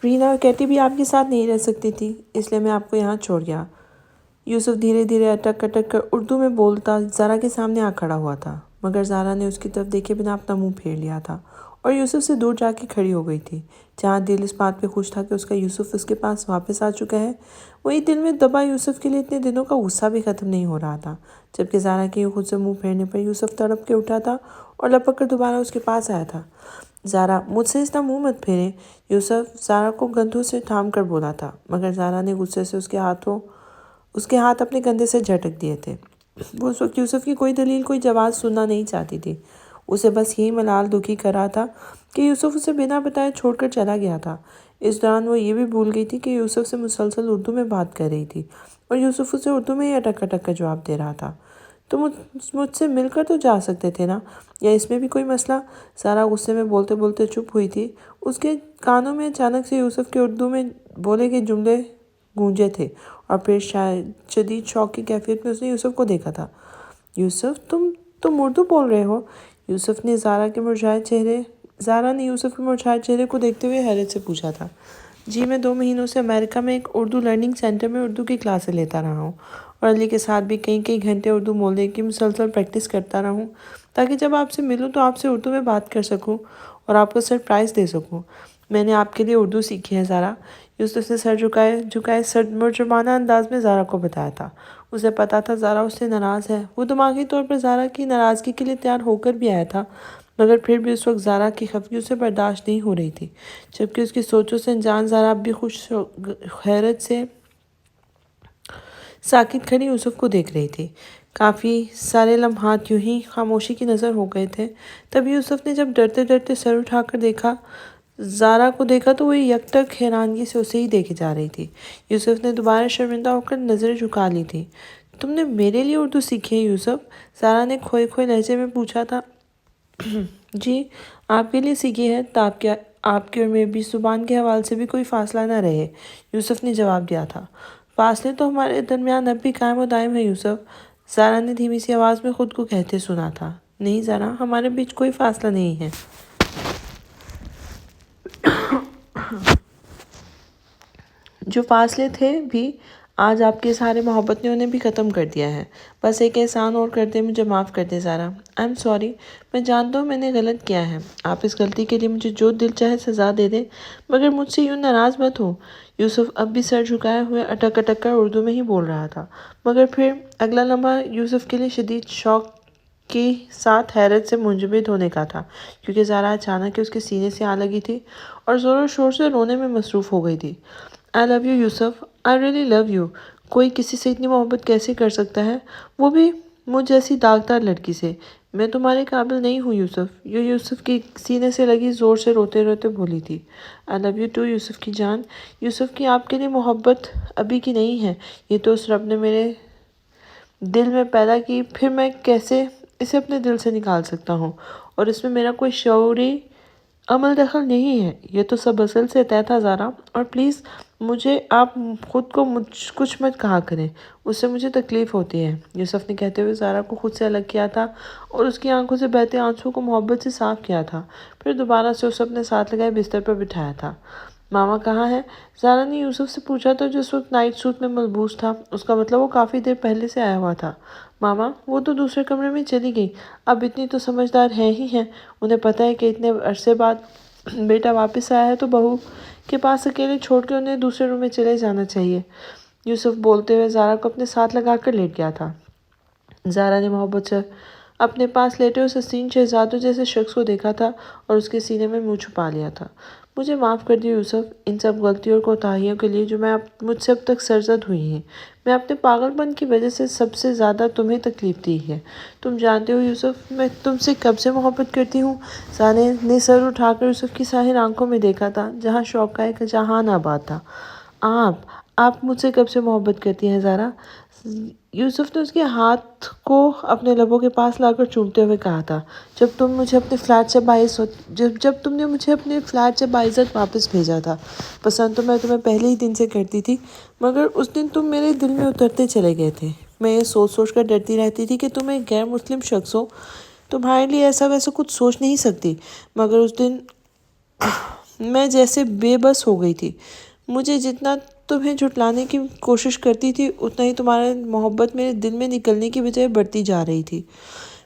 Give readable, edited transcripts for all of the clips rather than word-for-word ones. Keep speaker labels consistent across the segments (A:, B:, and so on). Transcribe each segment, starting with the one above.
A: رینا اور کیٹی بھی آپ کے ساتھ نہیں رہ سکتی تھی، اس لیے میں آپ کو یہاں چھوڑ گیا۔ یوسف دھیرے دھیرے اٹک اٹک کر اردو میں بولتا زارا کے سامنے آ کھڑا ہوا تھا، مگر زارا نے اس کی طرف دیکھے بنا اپنا منہ پھیر لیا تھا اور یوسف سے دور جا کے کھڑی ہو گئی تھی۔ جہاں دل اس بات پہ خوش تھا کہ اس کا یوسف اس کے پاس واپس آ چکا ہے، وہی دل میں دبا یوسف کے لیے اتنے دنوں کا غصہ بھی ختم نہیں ہو رہا تھا۔ جبکہ زارا کے خود سے منہ پھیرنے پر یوسف تڑپ کے اٹھا تھا اور لپک کر دوبارہ اس کے پاس آیا تھا۔ زارا، مجھ سے اس طرح منہ مت پھیرے، یوسف زارا کو گندھوں سے تھام کر بولا تھا، مگر زارا نے غصے سے اس کے ہاتھ اپنے کندھے سے جھٹک دیے تھے۔ وہ اس وقت یوسف کی کوئی دلیل، کوئی جواز سننا نہیں چاہتی تھی۔ اسے بس یہی ملال دکھی کر رہا تھا کہ یوسف اسے بنا بتائے چھوڑ کر چلا گیا تھا۔ اس دوران وہ یہ بھی بھول گئی تھی کہ یوسف سے مسلسل اردو میں بات کر رہی تھی اور یوسف اسے اردو میں ہی اٹک اٹک کر جواب دے رہا تھا۔ تم مجھ سے مل کر تو جا سکتے تھے نا، یا اس میں بھی کوئی مسئلہ؟ زارا غصے میں بولتے بولتے چپ ہوئی تھی۔ اس کے کانوں میں اچانک سے یوسف کے اردو میں بولے گئے جملے گونجے تھے اور پھر شدید شوق کی کیفیت میں اس نے یوسف کو دیکھا تھا۔ یوسف، تم اردو بول رہے ہو؟ یوسف نے زارا نے یوسف کے مرجھائے چہرے کو دیکھتے ہوئے حیرت سے پوچھا تھا۔ جی، میں 2 مہینوں سے امریکہ میں ایک اردو لرننگ سینٹر میں اردو کی کلاسیں لیتا رہا ہوں اور علی کے ساتھ بھی کئی گھنٹے اردو بولنے کی مسلسل پریکٹس کرتا رہا ہوں، تاکہ جب آپ سے ملوں تو آپ سے اردو میں بات کر سکوں اور آپ کو سرپرائز دے سکوں۔ میں نے آپ کے لیے اردو سیکھی ہے زارا، یوسف نے سر جھکائے مرجمانہ انداز میں زارا کو بتایا تھا۔ اسے پتا تھا زارا اس سے ناراض ہے۔ وہ دماغی طور پر زارا کی ناراضگی کے لیے تیار ہو کر بھی آیا تھا، مگر پھر بھی اس وقت زارا کی خفگی اسے برداشت نہیں ہو رہی تھی، جبکہ اس کی سوچوں سے انجان زارا اب بھی حیرت سے ساکت کھڑی یوسف کو دیکھ رہی تھی۔ کافی سارے لمحات یوں ہی خاموشی کی نظر ہو گئے تھے۔ تبھی یوسف نے جب ڈرتے ڈرتے سر اٹھا کر زارا کو دیکھا تو وہ یکٹک حیرانگی سے اسے ہی دیکھے جا رہی تھی۔ یوسف نے دوبارہ شرمندہ ہو کر نظریں جھکا لی تھی۔ تم نے میرے لیے اردو سیکھی ہے یوسف؟ زارا نے کھوئے لہجے میں پوچھا تھا۔ جی، آپ کے لیے سیکھی ہے، تاکہ آپ کی اور میری زبان کے حوالے سے بھی کوئی فاصلہ نہ رہے، یوسف نے جواب دیا تھا۔ فاصلے تو ہمارے درمیان اب بھی قائم و دائم ہے یوسف، زارا نے دھیمی سی آواز میں خود کو کہتے سنا تھا۔ نہیں زارا، ہمارے بیچ کوئی فاصلہ نہیں ہے۔ جو فاصلے تھے بھی آج آپ کے سارے محبت نے انہیں بھی ختم کر دیا ہے۔ بس ایک احسان اور کر دے، مجھے معاف کر دے زارا۔ آئی ایم سوری، میں جانتا ہوں میں نے غلط کیا ہے۔ آپ اس غلطی کے لیے مجھے جو دل چاہے سزا دے دیں، مگر مجھ سے یوں ناراض مت ہو۔ یوسف اب بھی سر جھکائے ہوئے اٹک اٹک کر اردو میں ہی بول رہا تھا، مگر پھر اگلا لمحہ یوسف کے لیے شدید شوق کے ساتھ حیرت سے منجمد ہونے کا تھا، کیونکہ زارا اچانک اس کے سینے سے آ لگی تھی اور زور و شور سے رونے میں مصروف ہو گئی تھی۔ I love you Yusuf, I really love you۔ کوئی کسی سے اتنی محبت کیسے کر سکتا ہے، وہ بھی مجھ جیسی داغدار لڑکی سے؟ میں تمہارے قابل نہیں ہوں یوسف، یوسف کی سینے سے لگی زور سے روتے روتے بولی تھی۔ I love you too یوسف کی جان۔ یوسف کی آپ کے لیے محبت ابھی کی نہیں ہے، یہ تو اس رب نے میرے دل میں پیدا کی، پھر میں کیسے اسے اپنے دل سے نکال سکتا ہوں، اور اس میں میرا کوئی شعوری عمل دخل نہیں ہے، یہ تو سب اصل سے طے تھا زارا۔ اور پلیز مجھے آپ خود کو کچھ مت کہا کریں، اس سے مجھے تکلیف ہوتی ہے، یوسف نے کہتے ہوئے زارا کو خود سے الگ کیا تھا اور اس کی آنکھوں سے بہتے آنسوں کو محبت سے صاف کیا تھا، پھر دوبارہ سے اسے اپنے ساتھ لگائے بستر پر بٹھایا تھا۔ ماما کہاں ہے؟ زارا نے یوسف سے پوچھا تو جس وقت نائٹ سوٹ میں ملبوس تھا، اس کا مطلب وہ کافی دیر پہلے سے آیا ہوا تھا۔ ماما، وہ تو دوسرے کمرے میں چلی گئی، اب اتنی تو سمجھدار ہیں ہی ہیں، انہیں پتہ ہے کہ اتنے عرصے بعد بیٹا واپس آیا ہے تو بہو کے پاس اکیلے چھوڑ کے انہیں دوسرے روم میں چلے جانا چاہیے۔ یوسف بولتے ہوئے زارا کو اپنے ساتھ لگا کر لیٹ گیا تھا۔ زارا نے محبت سے اپنے پاس لیٹے اس حسین شہزادوں جیسے شخص کو دیکھا تھا اور اس کے سینے میں منہ چھپا لیا تھا۔ مجھے معاف کر دیو یوسف، ان سب غلطیوں اور کوتاہیوں کے لیے جو مجھ سے اب تک سرزد ہوئی ہیں۔ میں اپنے پاگل پن کی وجہ سے سب سے زیادہ تمہیں تکلیف دی ہے۔ تم جانتے ہو یوسف، میں تم سے کب سے محبت کرتی ہوں۔ زارا نے سر اٹھا کر یوسف کی ساحر آنکھوں میں دیکھا تھا، جہاں شوق کا ایک جہان آباد تھا۔ آپ مجھ سے کب سے محبت کرتی ہیں زارا؟ یوسف نے اس کے ہاتھ کو اپنے لبوں کے پاس لا کر چومتے ہوئے کہا تھا۔ جب تم نے مجھے اپنے فلیٹ سے باعزت واپس بھیجا تھا۔ پسند تو میں تمہیں پہلے ہی دن سے کرتی تھی، مگر اس دن تم میرے دل میں اترتے چلے گئے تھے۔ میں یہ سوچ کر ڈرتی رہتی تھی کہ تم ایک غیر مسلم شخص ہو، تمہارے لیے ایسا ویسا کچھ سوچ نہیں سکتی، مگر اس دن میں جیسے بے بس ہو گئی تھی۔ مجھے جتنا تمہیں جھٹلانے کی کوشش کرتی تھی اتنا ہی تمہارا محبت میرے دل میں نکلنے کی بجائے بڑھتی جا رہی تھی۔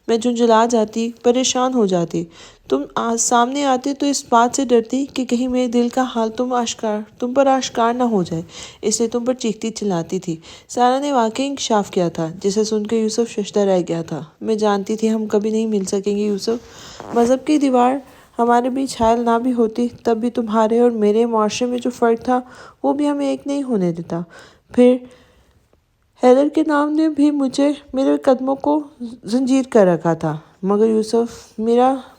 A: میں جھنجھلا جاتی، پریشان ہو جاتی۔ تم سامنے آتے تو اس بات سے ڈرتی کہ کہیں میرے دل کا حال تم پر آشکار نہ ہو جائے، اس لیے تم پر چیختی چلاتی تھی۔ سارا نے واقعی انکشاف کیا تھا، جسے سن کے یوسف ششدر رہ گیا تھا۔ میں جانتی تھی ہم کبھی نہیں مل سکیں گے یوسف۔ مذہب کی دیوار ہمارے بیچ حائل نہ بھی ہوتی تب بھی تمہارے اور میرے معاشرے میں جو فرق تھا وہ بھی ہمیں ایک نہیں ہونے دیتا۔ پھر حیدر کے نام نے بھی میرے قدموں کو زنجیر کر رکھا تھا، مگر یوسف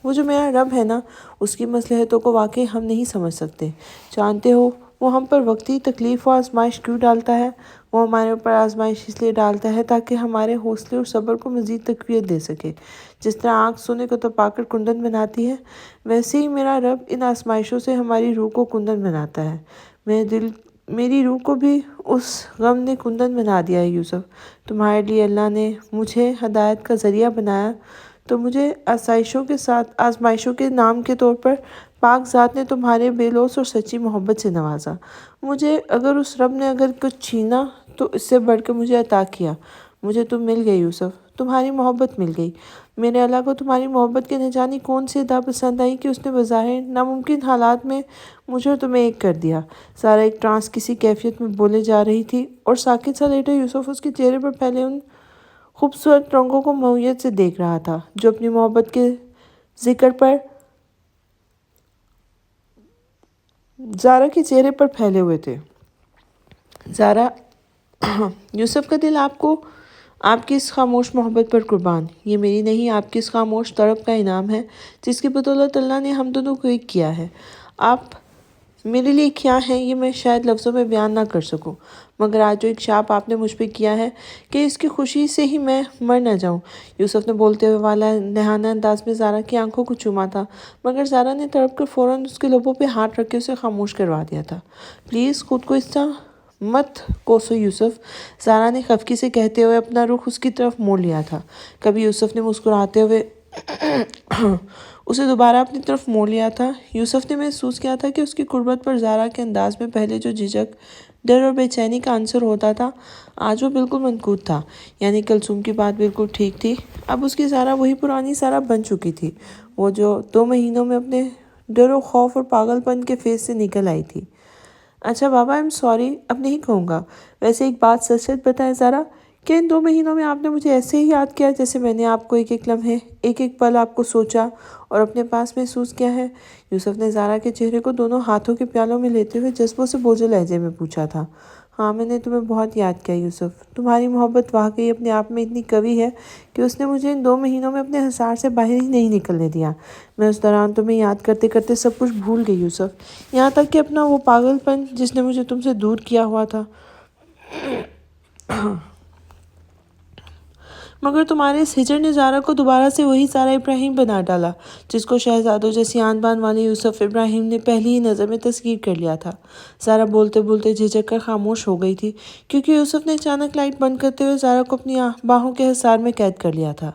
A: وہ جو میرا رب ہے نا، اس کی مصلحتوں کو واقعی ہم نہیں سمجھ سکتے۔ جانتے ہو وہ ہم پر وقتی تکلیف و آزمائش کیوں ڈالتا ہے؟ وہ ہمارے اوپر آزمائش اس لیے ڈالتا ہے تاکہ ہمارے حوصلے اور صبر کو مزید تقویت دے سکے۔ جس طرح آنکھ سونے کو تپا کر کندن بناتی ہے، ویسے ہی میرا رب ان آزمائشوں سے ہماری روح کو کندن بناتا ہے۔ میری روح کو بھی اس غم نے کندن بنا دیا ہے یوسف۔ تمہارے لیے اللہ نے مجھے ہدایت کا ذریعہ بنایا تو مجھے آزمائشوں کے نام کے طور پر پاک ذات نے تمہارے بے لوث اور سچی محبت سے نوازا۔ مجھے اس رب نے اگر کچھ چھینا تو اس سے بڑھ کر مجھے عطا کیا۔ مجھے تم مل گئے یوسف، تمہاری محبت مل گئی۔ میرے اللہ کو تمہاری محبت کے نہ جانے کون سی ادا پسند آئی کہ اس نے بظاہر ناممکن حالات میں مجھے اور تمہیں ایک کر دیا۔ سارا ایک ٹرانس کسی کیفیت میں بولے جا رہی تھی اور ساکت سا لیٹا یوسف اس کے چہرے پر پھیلے ان خوبصورت رنگوں کو معیت سے دیکھ رہا تھا جو اپنی محبت کے ذکر پر زارا کے چہرے پر پھیلے ہوئے تھے۔ زارا، یوسف کا دل آپ کی اس خاموش محبت پر قربان۔ یہ میری نہیں، آپ کی اس خاموش تڑپ کا انعام ہے جس کی بدولت اللہ نے ہم دونوں کو ایک کیا ہے۔ آپ میرے لیے کیا ہیں یہ میں شاید لفظوں میں بیان نہ کر سکوں، مگر آج جو اکشاف آپ نے مجھ پہ کیا ہے کہ اس کی خوشی سے ہی میں مر نہ جاؤں۔ یوسف نے بولتے ہوئے والا نہانہ انداز میں زارا کی آنکھوں کو چوما تھا، مگر زارا نے تڑپ کر فوراً اس کے لبوں پہ ہاتھ رکھ کے اسے خاموش کروا دیا تھا۔ پلیز خود کو اس طرح مت کوسو یوسف، زارا نے خفگی سے کہتے ہوئے اپنا رخ اس کی طرف موڑ لیا تھا۔ کبھی یوسف نے مسکراتے ہوئے اسے دوبارہ اپنی طرف موڑ لیا تھا۔ یوسف نے محسوس کیا تھا کہ اس کی قربت پر زارا کے انداز میں پہلے جو جھجک، ڈر اور بے چینی کا عنصر ہوتا تھا، آج وہ بالکل منقوط تھا۔ یعنی کلثوم کی بات بالکل ٹھیک تھی، اب اس کی زارا وہی پرانی زارا بن چکی تھی، وہ جو 2 مہینوں میں اپنے ڈر و خوف اور پاگل پن کے فیس سے نکل آئی تھی۔ اچھا بابا، سوری، اب نہیں کہوں گا۔ ویسے ایک بات سچ سچ بتائیں زارا، کہ ان 2 مہینوں میں آپ نے مجھے ایسے ہی یاد کیا جیسے میں نے آپ کو ایک ایک لمحے، ایک ایک پل آپ کو سوچا اور اپنے پاس محسوس کیا ہے؟ یوسف نے زارا کے چہرے کو دونوں ہاتھوں کے پیالوں میں لیتے ہوئے جذبوں سے بوجھل لہجے میں پوچھا تھا۔ ہاں، میں نے تمہیں بہت یاد کیا یوسف۔ تمہاری محبت واقعی اپنے آپ میں اتنی قوی ہے کہ اس نے مجھے ان 2 مہینوں میں اپنے حصار سے باہر ہی نہیں نکلنے دیا۔ میں اس دوران تمہیں یاد کرتے کرتے سب کچھ بھول گئی یوسف، یہاں تک کہ اپنا وہ پاگل پن جس نے مجھے تم سے دور کیا ہوا تھا۔ مگر تمہارے اس ہجر نے زارا کو دوبارہ سے وہی زارا ابراہیم بنا ڈالا جس کو شہزادوں جیسی آن بان والے یوسف ابراہیم نے پہلی ہی نظر میں تصور کر لیا تھا۔ زارا بولتے بولتے جھجک کر خاموش ہو گئی تھی کیونکہ یوسف نے اچانک لائٹ بند کرتے ہوئے زارا کو اپنی باہوں کے حصار میں قید کر لیا تھا۔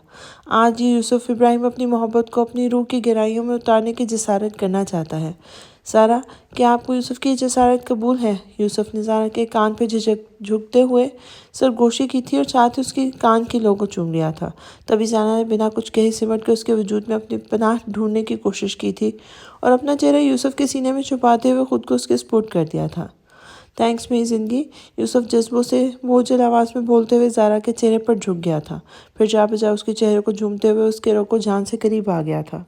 A: آج یہ یوسف ابراہیم اپنی محبت کو اپنی روح کی گہرائیوں میں اتارنے کی جسارت کرنا چاہتا ہے۔ زارا، کیا آپ کو یوسف کی جسارت قبول ہے؟ یوسف نے زارا کے کان پہ جھکتے ہوئے سرگوشی کی تھی اور ساتھ ہی اس کی کان کی لو کو چوم لیا تھا۔ تبھی زارا نے بنا کچھ کہے سمٹ کے اس کے وجود میں اپنی پناہ ڈھونڈنے کی کوشش کی تھی اور اپنا چہرہ یوسف کے سینے میں چھپاتے ہوئے خود کو اس کے سپرد کر دیا تھا۔ تھینکس میری زندگی، یوسف جذبوں سے بوجھل آواز میں بولتے ہوئے زارا کے چہرے پر جھک گیا تھا، پھر جا بجا اس کے چہرے کو جھومتے ہوئے اس کے رخ کو جان سے قریب آ گیا تھا۔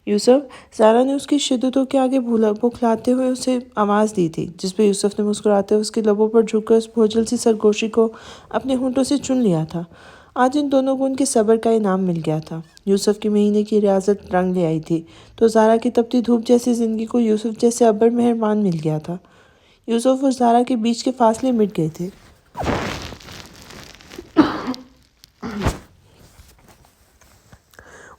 A: یوسف، زارا نے اس کی شدتوں کے آگے بکھلاتے ہوئے اسے آواز دی تھی، جس پہ یوسف نے مسکراتے ہوئے اس کے لبوں پر جھک کر اس بوجھل سی سرگوشی کو اپنے ہونٹوں سے چن لیا تھا۔ آج ان دونوں کو ان کے صبر کا انعام مل گیا تھا۔ یوسف کی مہینے کی ریاضت رنگ لے آئی تھی تو زارا کی تپتی دھوپ جیسی زندگی کو یوسف جیسے ابر مہربان مل گیا تھا۔ یوسف اور زارا کے بیچ کے فاصلے مٹ گئے تھے۔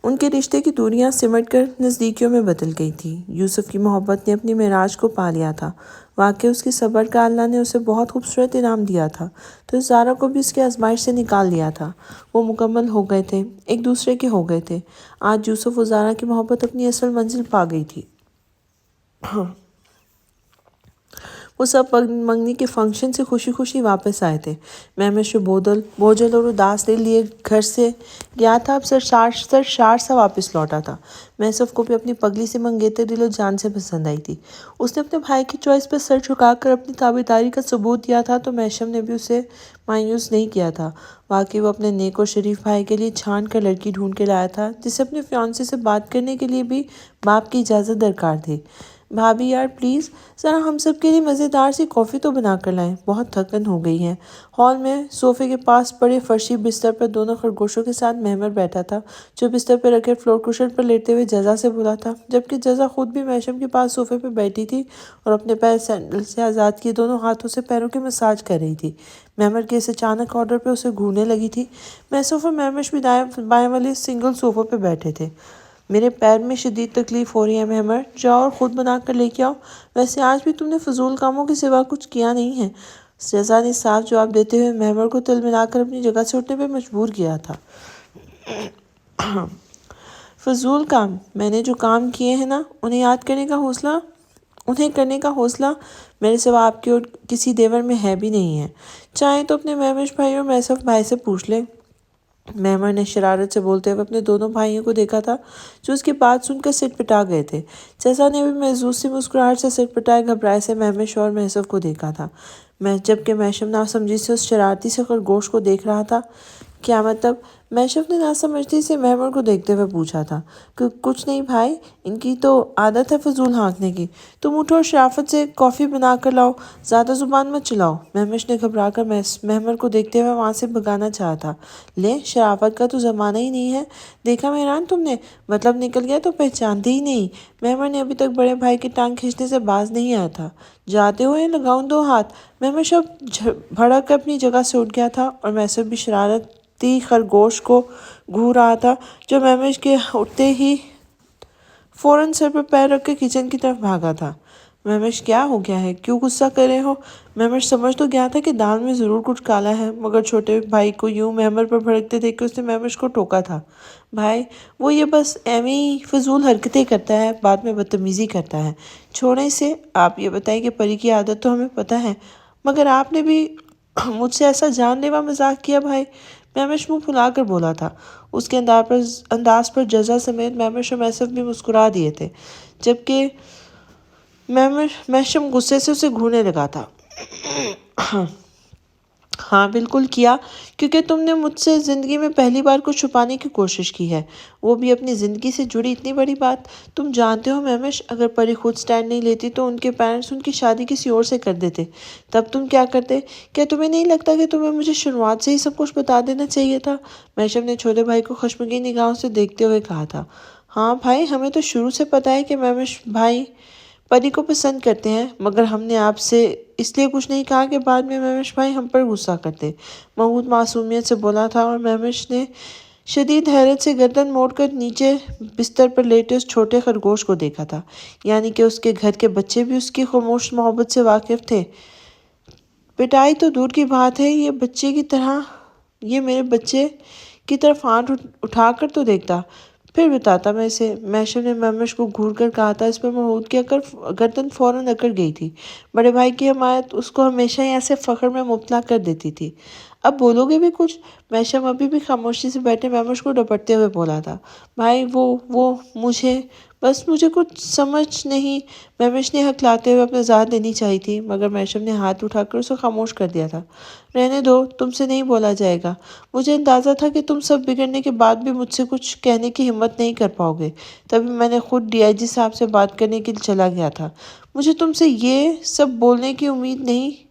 A: ان کے رشتے کی دوریاں سمٹ کر نزدیکیوں میں بدل گئی تھی۔ یوسف کی محبت نے اپنی معراج کو پا لیا تھا۔ واقعی اس کی صبر کا اللہ نے اسے بہت خوبصورت انعام دیا تھا تو اس زارا کو بھی اس کی آزمائش سے نکال لیا تھا۔ وہ مکمل ہو گئے تھے، ایک دوسرے کے ہو گئے تھے۔ آج یوسف و زارا کی محبت اپنی اصل منزل پا گئی تھی۔ وہ سب منگنی کے فنکشن سے خوشی خوشی واپس آئے تھے۔ مہمش بوجھل اور اداس دل لیے گھر سے گیا تھا، اب سرشار سا واپس لوٹا تھا۔ محسف کو بھی اپنی پگلی سے منگیتر دل و جان سے پسند آئی تھی۔ اس نے اپنے بھائی کی چوائس پر سر جھکا کر اپنی تابعداری کا ثبوت دیا تھا، تو محشم نے بھی اسے مایوس نہیں کیا تھا۔ واقعی وہ اپنے نیک اور شریف بھائی کے لیے چھان کر لڑکی ڈھونڈ کے لایا تھا، جسے اپنے فیانسے سے بات کرنے کے لیے بھی باپ کی اجازت درکار تھی۔ بھابھی یار پلیز ذرا ہم سب کے لیے مزیدار سی کافی تو بنا کر لائیں، بہت تھکن ہو گئی ہے۔ ہال میں صوفے کے پاس پڑے فرشی بستر پر دونوں خرگوشوں کے ساتھ مہمر بیٹھا تھا، جو بستر پر رکھے فلور کشن پر لیٹتے ہوئے جزا سے بولا تھا، جبکہ جزا خود بھی محشم کے پاس صوفے پہ بیٹھی تھی اور اپنے پیر سینڈل سے آزاد کیے دونوں ہاتھوں سے پیروں کی مساج کر رہی تھی۔ مہمر کے اس اچانک آرڈر پہ اسے گھورنے لگی تھی۔ محسوف اور مہمش بھی بائیں والے سنگل صوفوں پہ بیٹھے تھے۔ میرے پیر میں شدید تکلیف ہو رہی ہے مہمر، جاؤ اور خود بنا کر لے کے آؤ۔ ویسے آج بھی تم نے فضول کاموں کے سوا کچھ کیا نہیں ہے، جزا نے صاف جواب دیتے ہوئے مہمر کو تل ملا کر اپنی جگہ سے اٹھنے پہ مجبور کیا تھا۔ فضول کام؟ میں نے جو کام کیے ہیں نا، انہیں کرنے کا حوصلہ میرے سوا آپ کے اور کسی دیور میں ہے بھی نہیں ہے۔ چاہیں تو اپنے مہمش بھائی اور محسف بھائی سے پوچھ لیں۔ مہمر نے شرارت سے بولتے ہوئے اپنے دونوں بھائیوں کو دیکھا تھا، جو اس کی بات سن کر سٹ پٹا گئے تھے۔ جزا نے بھی محظوظ سی مسکراہٹ سے سٹ پٹائے گھبرائے سے مہمش اور محسف کو دیکھا تھا، جبکہ محشم ناسمجھی سے اس شرارتی سے خرگوش کو دیکھ رہا تھا۔ کیا مطلب؟ محشف نے ناسمجھی سے مہمر کو دیکھتے ہوئے پوچھا تھا۔ کچھ نہیں بھائی، ان کی تو عادت ہے فضول ہانکنے کی۔ تم اٹھو اور شرافت سے کافی بنا کر لاؤ، زیادہ زبان مت چلاؤ۔ مہمش نے گھبرا کر مہمر کو دیکھتے ہوئے وہاں سے بھگانا چاہا تھا۔ لے، شرافت کا تو زمانہ ہی نہیں ہے، دیکھا مہران تم نے، مطلب نکل گیا تو پہچانتے ہی نہیں۔ مہمر نے ابھی تک بڑے بھائی کی ٹانگ کھینچنے سے باز نہیں آیا تھا۔ جاتے ہوئے لگاؤں دو ہاتھ۔ مہمش اب بھڑک کر اپنی جگہ سے اٹھ گیا تھا اور محسف بھی شرارتی خرگوش کو گھور رہا تھا، جو مہمش کے اٹھتے ہی فوراً سر پر پیر رکھ کے کچن کی طرف بھاگا تھا۔ مہمش کیا ہو گیا ہے، کیوں غصہ کر رہے ہو؟ مہمش سمجھ تو گیا تھا کہ دال میں ضرور کچھ کالا ہے، مگر چھوٹے بھائی کو یوں مہمر پر بھڑکتے دیکھ کے اس نے مہمش کو ٹوکا تھا۔ بھائی، وہ یہ بس ایویں ہی فضول حرکتیں کرتا ہے، بعد میں بدتمیزی کرتا ہے۔ چھوڑیں اسے۔ آپ یہ بتائیں کہ پری کی عادت تو ہمیں پتہ ہے، مگر آپ نے بھی مجھ سے ایسا جان لیوا مذاق کیا بھائی؟ مہمش منہ پھلا کر بولا تھا۔ اس کے انداز پر جزا سمیت مہمش اور محسف بھی مسکرا دیے تھے، جبکہ محشم غصے سے اسے گھورنے لگا تھا۔ ہاں بالکل کیا، کیونکہ تم نے مجھ سے زندگی میں پہلی بار کچھ چھپانے کی کوشش کی ہے، وہ بھی اپنی زندگی سے جڑی اتنی بڑی بات۔ تم جانتے ہو مہمش، اگر پری خود سٹینڈ نہیں لیتی تو ان کے پیرنٹس ان کی شادی کسی اور سے کر دیتے، تب تم کیا کرتے؟ کیا تمہیں نہیں لگتا کہ تمہیں مجھے شروعات سے ہی سب کچھ بتا دینا چاہیے تھا؟ محشم نے چھوٹے بھائی کو خشمگین نگاہوں سے دیکھتے ہوئے کہا تھا۔ ہاں بھائی، ہمیں تو شروع سے پتہ ہے کہ مہمش بھائی پری کو پسند کرتے ہیں، مگر ہم نے آپ سے اس لیے کچھ نہیں کہا کہ بعد میں مہمش بھائی ہم پر غصہ کرتے۔ محمود معصومیت سے بولا تھا اور مہمش نے شدید حیرت سے گردن موڑ کر نیچے بستر پر لیٹے اس چھوٹے خرگوش کو دیکھا تھا، یعنی کہ اس کے گھر کے بچے بھی اس کی خاموش محبت سے واقف تھے۔ پٹائی تو دور کی بات ہے، یہ میرے بچے کی طرف ہاتھ اٹھا کر تو دیکھتا، پھر بتاتا میں اسے۔ محشم نے مہمش کو گھور کر کہا تھا۔ اس پر محمود کی گردن فوراً اکڑ گئی تھی۔ بڑے بھائی کی حمایت اس کو ہمیشہ ہی ایسے فخر میں مبتلا کر دیتی تھی۔ اب بولو گے بھی کچھ؟ محشم ابھی بھی خاموشی سے بیٹھے مہمش کو ڈپٹتے ہوئے بولا تھا۔ بھائی مجھے کچھ سمجھ نہیں۔ مہمش نے ہکلاتے ہوئے اپنی وضاحت دینی چاہی تھی، مگر محشم نے ہاتھ اٹھا کر اسے خاموش کر دیا تھا۔ رہنے دو، تم سے نہیں بولا جائے گا۔ مجھے اندازہ تھا کہ تم سب بگڑنے کے بعد بھی مجھ سے کچھ کہنے کی ہمت نہیں کر پاؤ گے، تبھی میں نے خود ڈی آئی جی صاحب سے بات کرنے کے لیے چلا گیا تھا۔ مجھے تم سے یہ سب بولنے کی امید نہیں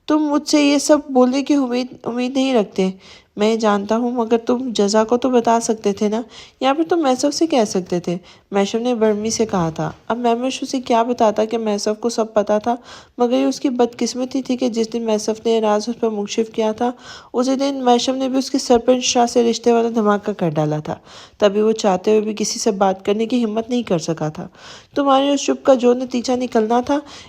A: تم مجھ سے یہ سب بولنے کی امید نہیں رکھتے، میں جانتا ہوں، مگر تم جزا کو تو بتا سکتے تھے نا، یا پھر تم محسف سے کہہ سکتے تھے۔ محشم نے برہمی سے کہا تھا۔ اب مہمش اسے کیا بتاتا کہ محسف کو سب پتا تھا، مگر یہ اس کی بدقسمتی تھی کہ جس دن محسف نے راز اس پر منکشف کیا تھا، اسی دن محشم نے بھی اس کے سر پر شاہ سے رشتے والا دھماکہ کر ڈالا تھا، تبھی وہ چاہتے ہوئے بھی کسی سے بات کرنے کی ہمت نہیں کر سکا تھا۔ تمہاری اس چپ کا جو نتیجہ نکلنا تھا،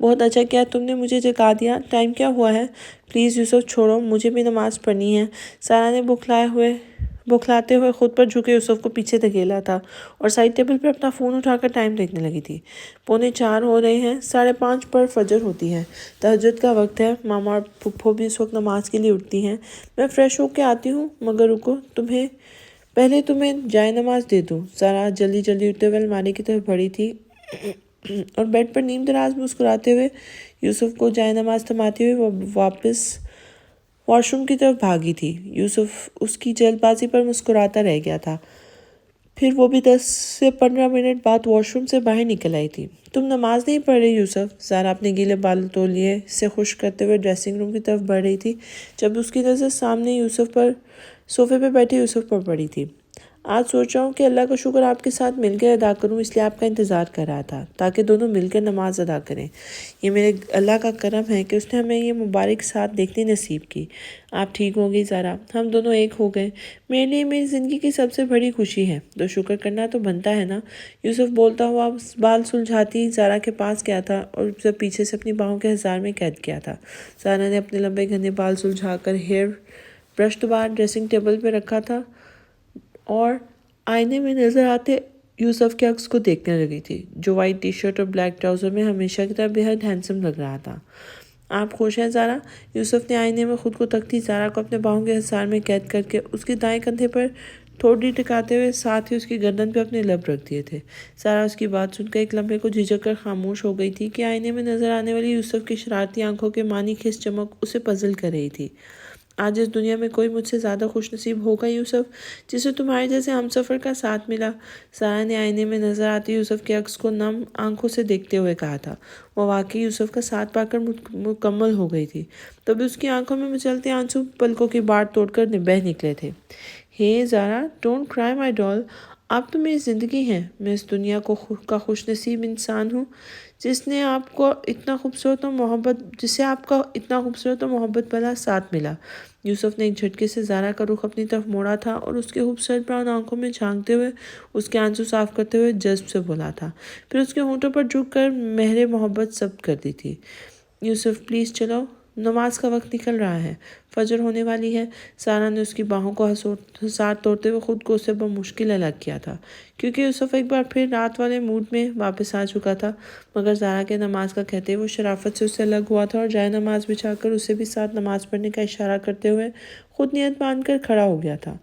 A: بہت اچھا کیا تم نے مجھے جگا دیا۔ ٹائم کیا ہوا ہے؟ پلیز یوسف چھوڑو، مجھے بھی نماز پڑھنی ہے۔ سارا نے بکھلاتے ہوئے خود پر جھکے یوسف کو پیچھے دھکیلا تھا اور سائڈ ٹیبل پہ اپنا فون اٹھا کر ٹائم دیکھنے لگی تھی۔ 4:45 ہو رہے ہیں، 5:30 پر فجر ہوتی ہے، تہجد کا وقت ہے۔ ماما اور پھپھو بھی اس وقت نماز کے لیے اٹھتی ہیں۔ میں فریش ہو کے آتی ہوں، مگر رکو، پہلے تمہیں جائے نماز دے دوں۔ سارا جلدی جلدی اٹھتے ہوئے الماری کی طرف بڑھی تھی اور بیڈ پر نیم دراز مسکراتے ہوئے یوسف کو جائے نماز تھماتی ہوئی وہ واپس واش روم کی طرف بھاگی تھی۔ یوسف اس کی جلد بازی پر مسکراتا رہ گیا تھا۔ پھر وہ بھی 10 سے 15 منٹ بعد واش روم سے باہر نکل آئی تھی۔ تم نماز نہیں پڑھ رہی یوسف؟ زارا اپنے گیلے بال تولیے سے خشک کرتے ہوئے ڈریسنگ روم کی طرف بڑھ رہی تھی جب اس کی نظر سامنے صوفے پہ بیٹھے یوسف پر پڑی تھی۔ آج سوچ رہا ہوں کہ اللہ کا شکر آپ کے ساتھ مل کر ادا کروں، اس لیے آپ کا انتظار کر رہا تھا تاکہ دونوں مل کر نماز ادا کریں۔ یہ میرے اللہ کا کرم ہے کہ اس نے ہمیں یہ مبارک ساتھ دیکھنے نصیب کی۔ آپ ٹھیک ہو گئی زارا، ہم دونوں ایک ہو گئے، میرے لیے میری زندگی کی سب سے بڑی خوشی ہے، تو شکر کرنا تو بنتا ہے نا۔ یوسف بولتا ہوا بال سلجھاتی زارا کے پاس گیا تھا اور اسے پیچھے سے اپنی باہوں کے ہزار میں قید کیا تھا۔ زارا نے اپنے لمبے گھنے بال سلجھا کر ہیئر برش دوبارہ ڈریسنگ ٹیبل پہ رکھا تھا اور آئینے میں نظر آتے یوسف کے عکس کو دیکھنے لگی تھی، جو وائٹ ٹی شرٹ اور بلیک ٹراؤزر میں ہمیشہ کی طرح بہت ہینڈسم لگ رہا تھا۔ آپ خوش ہیں زارا؟ یوسف نے آئینے میں خود کو تکتی زارا کو اپنے باہوں کے حصار میں قید کر کے اس کے دائیں کندھے پر ٹھوڈی ٹکاتے ہوئے ساتھ ہی اس کی گردن پہ اپنے لب رکھ دیے تھے۔ زارا اس کی بات سن کر ایک لمحے کو جھجک کر خاموش ہو گئی تھی کہ آئینے میں نظر آنے والی یوسف کی شرارتی آنکھوں کے معنی خیز چمک اسے پزل کر رہی تھی۔ آج اس دنیا میں کوئی مجھ سے زیادہ خوش نصیب ہوگا یوسف، جسے تمہارے جیسے ہم سفر کا ساتھ ملا۔ زارا نے آئینے میں نظر آتی یوسف کے عکس کو نم آنکھوں سے دیکھتے ہوئے کہا تھا۔ وہ واقعی یوسف کا ساتھ پا کر مکمل ہو گئی تھی، تب اس کی آنکھوں میں مچلتے آنسو پلکوں کی باڑ توڑ کر بہہ نکلے تھے۔ ہے زارا، ڈونٹ کرائی مائی ڈال، آپ تو میری زندگی ہیں۔ میں اس دنیا کا خوش نصیب انسان ہوں جسے آپ کا اتنا خوبصورت اور محبت بھلا ساتھ ملا۔ یوسف نے ایک جھٹکے سے زارا کا رخ اپنی طرف موڑا تھا اور اس کے خوبصورت براؤن آنکھوں میں جھانکتے ہوئے اس کے آنسو صاف کرتے ہوئے جذب سے بولا تھا، پھر اس کے ہونٹوں پر جھک کر مہر محبت ضبط کر دی تھی۔ یوسف پلیز چلو، نماز کا وقت نکل رہا ہے، فجر ہونے والی ہے۔ زارا نے اس کی باہوں کو حصار توڑتے ہوئے خود کو اسے بمشکل الگ کیا تھا، کیونکہ یوسف ایک بار پھر رات والے موڈ میں واپس آ چکا تھا، مگر زارا کے نماز کا کہتے وہ شرافت سے اس سے الگ ہوا تھا اور جائے نماز بچھا کر اسے بھی ساتھ نماز پڑھنے کا اشارہ کرتے ہوئے خود نیت باندھ کر کھڑا ہو گیا تھا۔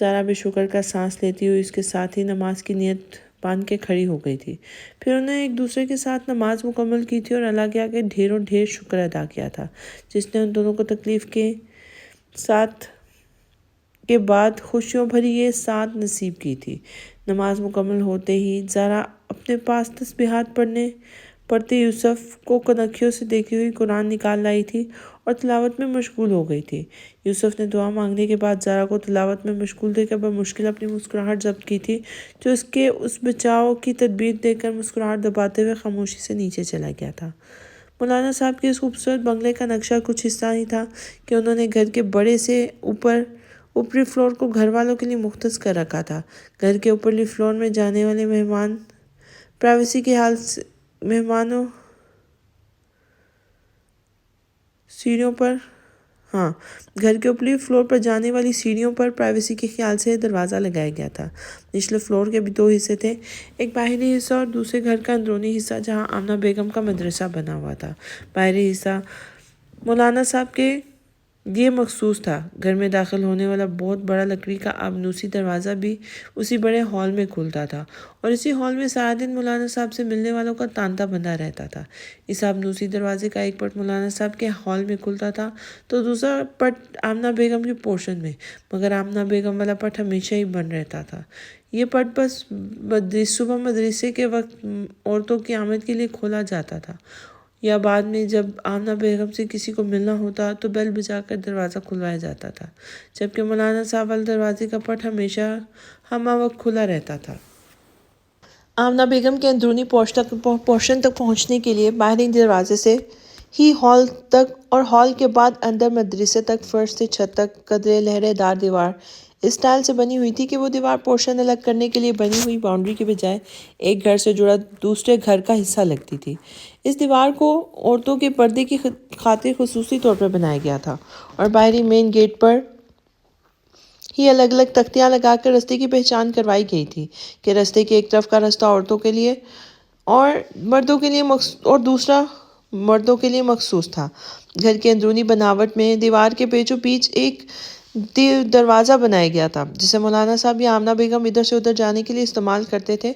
A: زارا بھی شکر کا سانس لیتی ہوئی اس کے ساتھ ہی نماز کی نیت باندھ کے کھڑی ہو گئی تھی۔ پھر انہوں نے ایک دوسرے کے ساتھ نماز مکمل کی تھی اور اللہ کے آگے ڈھیروں ڈھیر شکر ادا کیا تھا، جس نے ان دونوں کو تکلیف کے بعد خوشیوں بھری یہ سعادت نصیب کی تھی۔ نماز مکمل ہوتے ہی زارا اپنے پاس تسبیحات پڑھتے یوسف کو کنکھیوں سے دیکھی ہوئی قرآن نکال لائی تھی اور تلاوت میں مشغول ہو گئی تھی۔ یوسف نے دعا مانگنے کے بعد زارا کو تلاوت میں مشغول دیکھ کر بمشکل اپنی مسکراہٹ ضبط کی تھی، جو اس کے اس بچاؤ کی تدبیر دیکھ کر مسکراہٹ دباتے ہوئے خاموشی سے نیچے چلا گیا تھا۔ مولانا صاحب کے اس خوبصورت بنگلے کا نقشہ کچھ حصہ ہی تھا کہ انہوں نے گھر کے بڑے سے اوپری فلور کو گھر والوں کے لیے مختص کر رکھا تھا۔ گھر کے اوپرلی فلور میں جانے والے پرائیویسی کے گھر کے اوپرلی فلور پر جانے والی سیڑھیوں پر پرائیویسی کے خیال سے دروازہ لگایا گیا تھا۔ نچلے فلور کے بھی 2 حصے تھے، ایک باہری حصہ اور دوسرے گھر کا اندرونی حصہ جہاں آمنہ بیگم کا مدرسہ بنا ہوا تھا۔ باہری حصہ مولانا صاحب کے لیے مخصوص تھا۔ گھر میں داخل ہونے والا بہت بڑا لکڑی کا آبنوسی دروازہ بھی اسی بڑے ہال میں کھلتا تھا اور اسی ہال میں سارا دن مولانا صاحب سے ملنے والوں کا تانتا بندھا رہتا تھا۔ اس آبنوسی دروازے کا ایک پٹ مولانا صاحب کے ہال میں کھلتا تھا تو دوسرا پٹ آمنہ بیگم کے پورشن میں، مگر آمنہ بیگم والا پٹ ہمیشہ ہی بند رہتا تھا۔ یہ پٹ بس صبح مدرسے کے وقت عورتوں کی آمد کے لیے کھولا جاتا تھا، یا بعد میں جب آمنہ بیگم سے کسی کو ملنا ہوتا تو بیل بجا کر دروازہ کھلوایا جاتا تھا، جبکہ مولانا صاحب والے دروازے کا پٹ ہمیشہ ہمہ وقت کھلا رہتا تھا۔ آمنہ بیگم کے اندرونی پورشن تک پہنچنے کے لیے باہری دروازے سے ہی ہال تک اور ہال کے بعد اندر مدرسے تک فرش سے چھت تک قدرے لہرے دار دیوار اس ٹائل سے بنی ہوئی تھی کہ وہ دیوار پورشن الگ کرنے کے لیے بنی ہوئی باؤنڈری کے بجائے ایک گھر سے جڑا دوسرے گھر کا حصہ لگتی تھی۔ اس دیوار کو عورتوں کے پردے کی خاطر خصوصی طور پر بنایا گیا تھا اور باہری مین گیٹ پر ہی الگ الگ تختیاں لگا کر رستے کی پہچان کروائی گئی تھی کہ رستے کے ایک طرف کا رستہ عورتوں کے لیے اور مردوں کے لیے اور دوسرا مردوں کے لیے مخصوص تھا۔ گھر کی اندرونی بناوٹ میں دیوار کے پیچھو پیچھ ایک دروازہ بنایا گیا تھا جسے مولانا صاحب یا آمنہ بیگم ادھر سے ادھر جانے کے لیے استعمال کرتے تھے،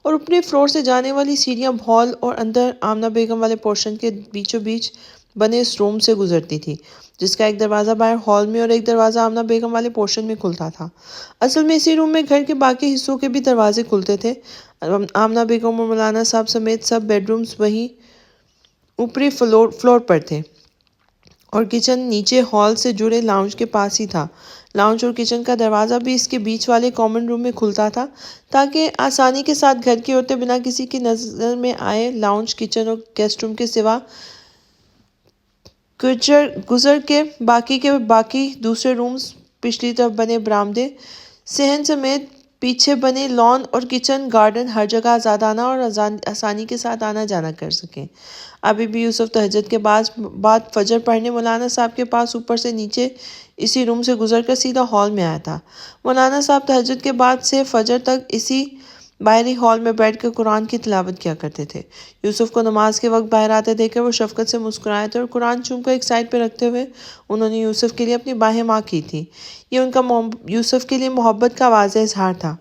A: اور اوپری فلور سے جانے والی سیڑھیاں ہال اور اندر آمنہ بیگم والے پورشن کے بیچوں بیچ بنے اس روم سے گزرتی تھی، جس کا ایک دروازہ باہر ہال میں اور ایک دروازہ آمنہ بیگم والے پورشن میں کھلتا تھا۔ اصل میں اسی روم میں گھر کے باقی حصوں کے بھی دروازے کھلتے تھے۔ آمنہ بیگم اور مولانا صاحب سمیت سب بیڈ رومز وہیں اوپری فلور پر تھے، اور کچن نیچے ہال سے جڑے لاؤنج کے پاس ہی تھا۔ لاؤنج اور کچن کا دروازہ بھی اس کے بیچ والے کامن روم میں کھلتا تھا تاکہ آسانی کے ساتھ گھر کی عورتیں بنا کسی کی نظر میں آئے لاؤنج، کچن اور گیسٹ روم کے سوا گزر کے باقی دوسرے رومز، پچھلی طرف بنے برآمدے، صحن سمیت پیچھے بنے لان اور کچن گارڈن ہر جگہ آزادانہ اور آسانی کے ساتھ آنا جانا کر سکیں۔ ابھی بھی یوسف تہجد کے بعد فجر پڑھنے مولانا صاحب کے پاس اوپر سے نیچے اسی روم سے گزر کر سیدھا ہال میں آیا تھا۔ مولانا صاحب تہجد کے بعد سے فجر تک اسی باہری ہال میں بیٹھ کر قرآن کی تلاوت کیا کرتے تھے۔ یوسف کو نماز کے وقت باہر آتے دیکھ کر وہ شفقت سے مسکرائے تھے اور قرآن چوم کر ایک سائڈ پہ رکھتے ہوئے انہوں نے یوسف کے لیے اپنی باہیں ماں کی تھی۔ یہ ان کا یوسف کے لیے محبت کا واضح اظہار تھا۔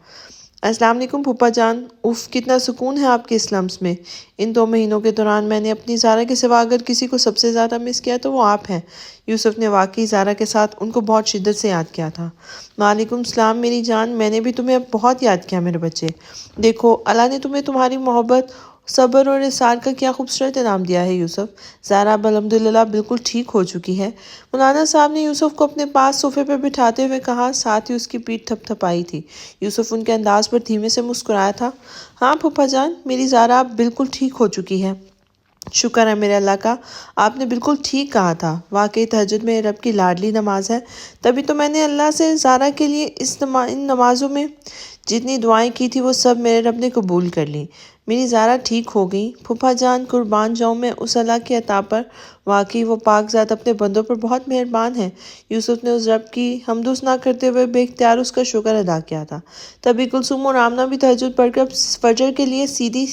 A: السلام علیکم پھوپھا جان، اف کتنا سکون ہے آپ کے اس لمس میں۔ ان 2 مہینوں کے دوران میں نے اپنی زارا کے سوا اگر کسی کو سب سے زیادہ مس کیا تو وہ آپ ہیں۔ یوسف نے واقعی زارا کے ساتھ ان کو بہت شدت سے یاد کیا تھا۔ وعلیکم السلام میری جان، میں نے بھی تمہیں بہت یاد کیا میرے بچے۔ دیکھو اللہ نے تمہیں تمہاری محبت، صبر اور اصرار کا کیا خوبصورت انعام دیا ہے یوسف۔ زارا اب الحمدللہ بالکل ٹھیک ہو چکی ہے، مولانا صاحب نے یوسف کو اپنے پاس صوفے پر بٹھاتے ہوئے کہا، ساتھ ہی اس کی پیٹھ تھپ تھپائی تھی۔ یوسف ان کے انداز پر دھیمے سے مسکرایا تھا۔ ہاں پھوپھا جان، میری زارا اب بالکل ٹھیک ہو چکی ہے۔ شکر ہے میرے اللہ کا، آپ نے بالکل ٹھیک کہا تھا۔ واقعی تہجد میں رب کی لاڈلی نماز ہے، تبھی تو میں نے اللہ سے زارا کے لیے ان نمازوں میں جتنی دعائیں کی تھی وہ سب میرے رب نے قبول کر لیں۔ میری زارا ٹھیک ہو گئی۔ پھوپھا جان قربان جاؤں میں اس اللہ کی عطا پر، واقعی وہ پاک ذات اپنے بندوں پر بہت مہربان ہے۔ یوسف نے اس رب کی حمد و ثنا کرتے ہوئے بے اختیار اس کا شکر ادا کیا تھا۔ تبھی کلثوم اور آمنہ بھی تہجد پڑھ کر فجر کے لیے سیدھی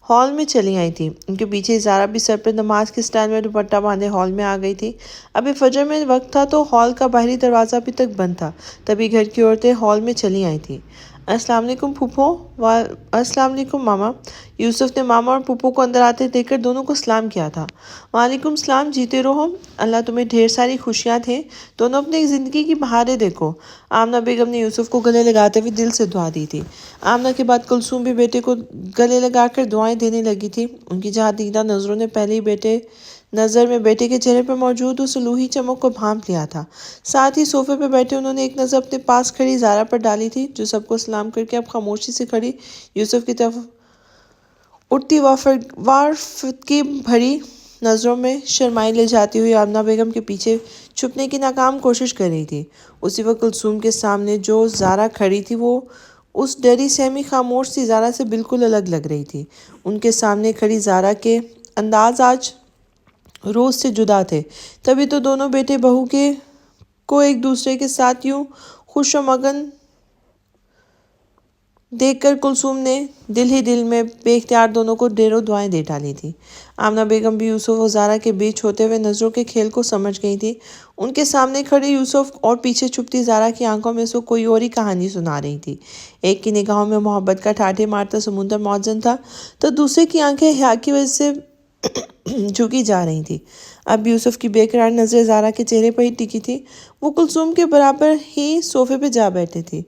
A: ہال میں چلی آئی تھی۔ ان کے پیچھے زارا بھی سر پر نماز کے سٹائل میں دوپٹہ باندھے ہال میں آ گئی تھی۔ ابھی فجر میں وقت تھا تو ہال کا باہری دروازہ ابھی تک بند تھا، تبھی گھر کی عورتیں ہال میں چلی آئی تھیں۔ السلام علیکم پھوپھو۔ السلام علیکم ماما۔ یوسف نے ماما اور پھوپھو کو اندر آتے دیکھ کر دونوں کو سلام کیا تھا۔ وعلیکم السلام، جیتے رہو، اللہ تمہیں ڈھیر ساری خوشیاں دے، دونوں اپنی زندگی کی بہاریں دیکھو۔ آمنہ بیگم نے یوسف کو گلے لگاتے ہوئے دل سے دعا دی تھی۔ آمنہ کے بعد کلثوم بھی بیٹے کو گلے لگا کر دعائیں دینے لگی تھی۔ ان کی جہاں دیدہ نظروں نے پہلے ہی نظر میں بیٹے کے چہرے پر موجود اس الوہی چمک کو بھانپ لیا تھا۔ ساتھ ہی صوفے پہ بیٹھے انہوں نے ایک نظر اپنے پاس کھڑی زارا پر ڈالی تھی، جو سب کو سلام کر کے اب خاموشی سے کھڑی یوسف کی طرف اٹھتی وافرت کی بھری نظروں میں شرمائی لے جاتی ہوئی آمنہ بیگم کے پیچھے چھپنے کی ناکام کوشش کر رہی تھی۔ اسی وقت کلثوم کے سامنے جو زارا کھڑی تھی وہ اس ڈری سہمی خاموش سی زارا سے بالکل الگ لگ رہی تھی۔ ان کے سامنے کھڑی زارا کے انداز آج روز سے جدا تھے۔ تبھی تو دونوں بیٹے بہو کو ایک دوسرے کے ساتھ یوں خوش و مگن دیکھ کر کلثوم نے دل ہی دل میں بے اختیار دونوں کو ڈھیروں دعائیں دے ڈالی تھی۔ آمنہ بیگم بھی یوسف و زارا کے بیچ ہوتے ہوئے نظروں کے کھیل کو سمجھ گئی تھی۔ ان کے سامنے کھڑے یوسف اور پیچھے چھپتی زارا کی آنکھوں میں سے کوئی اور ہی کہانی سنا رہی تھی۔ ایک کی نگاہوں میں محبت کا ٹھاٹھے مارتا سمندر موزن تھا تو دوسرے کی آنکھیں حیا کی وجہ سے جھکی جا رہی تھی۔ اب یوسف کی بے قرار نظریں زارا کے چہرے پر ہی ٹکی تھی۔ وہ کلثوم کے برابر ہی صوفے پہ جا بیٹھے تھی۔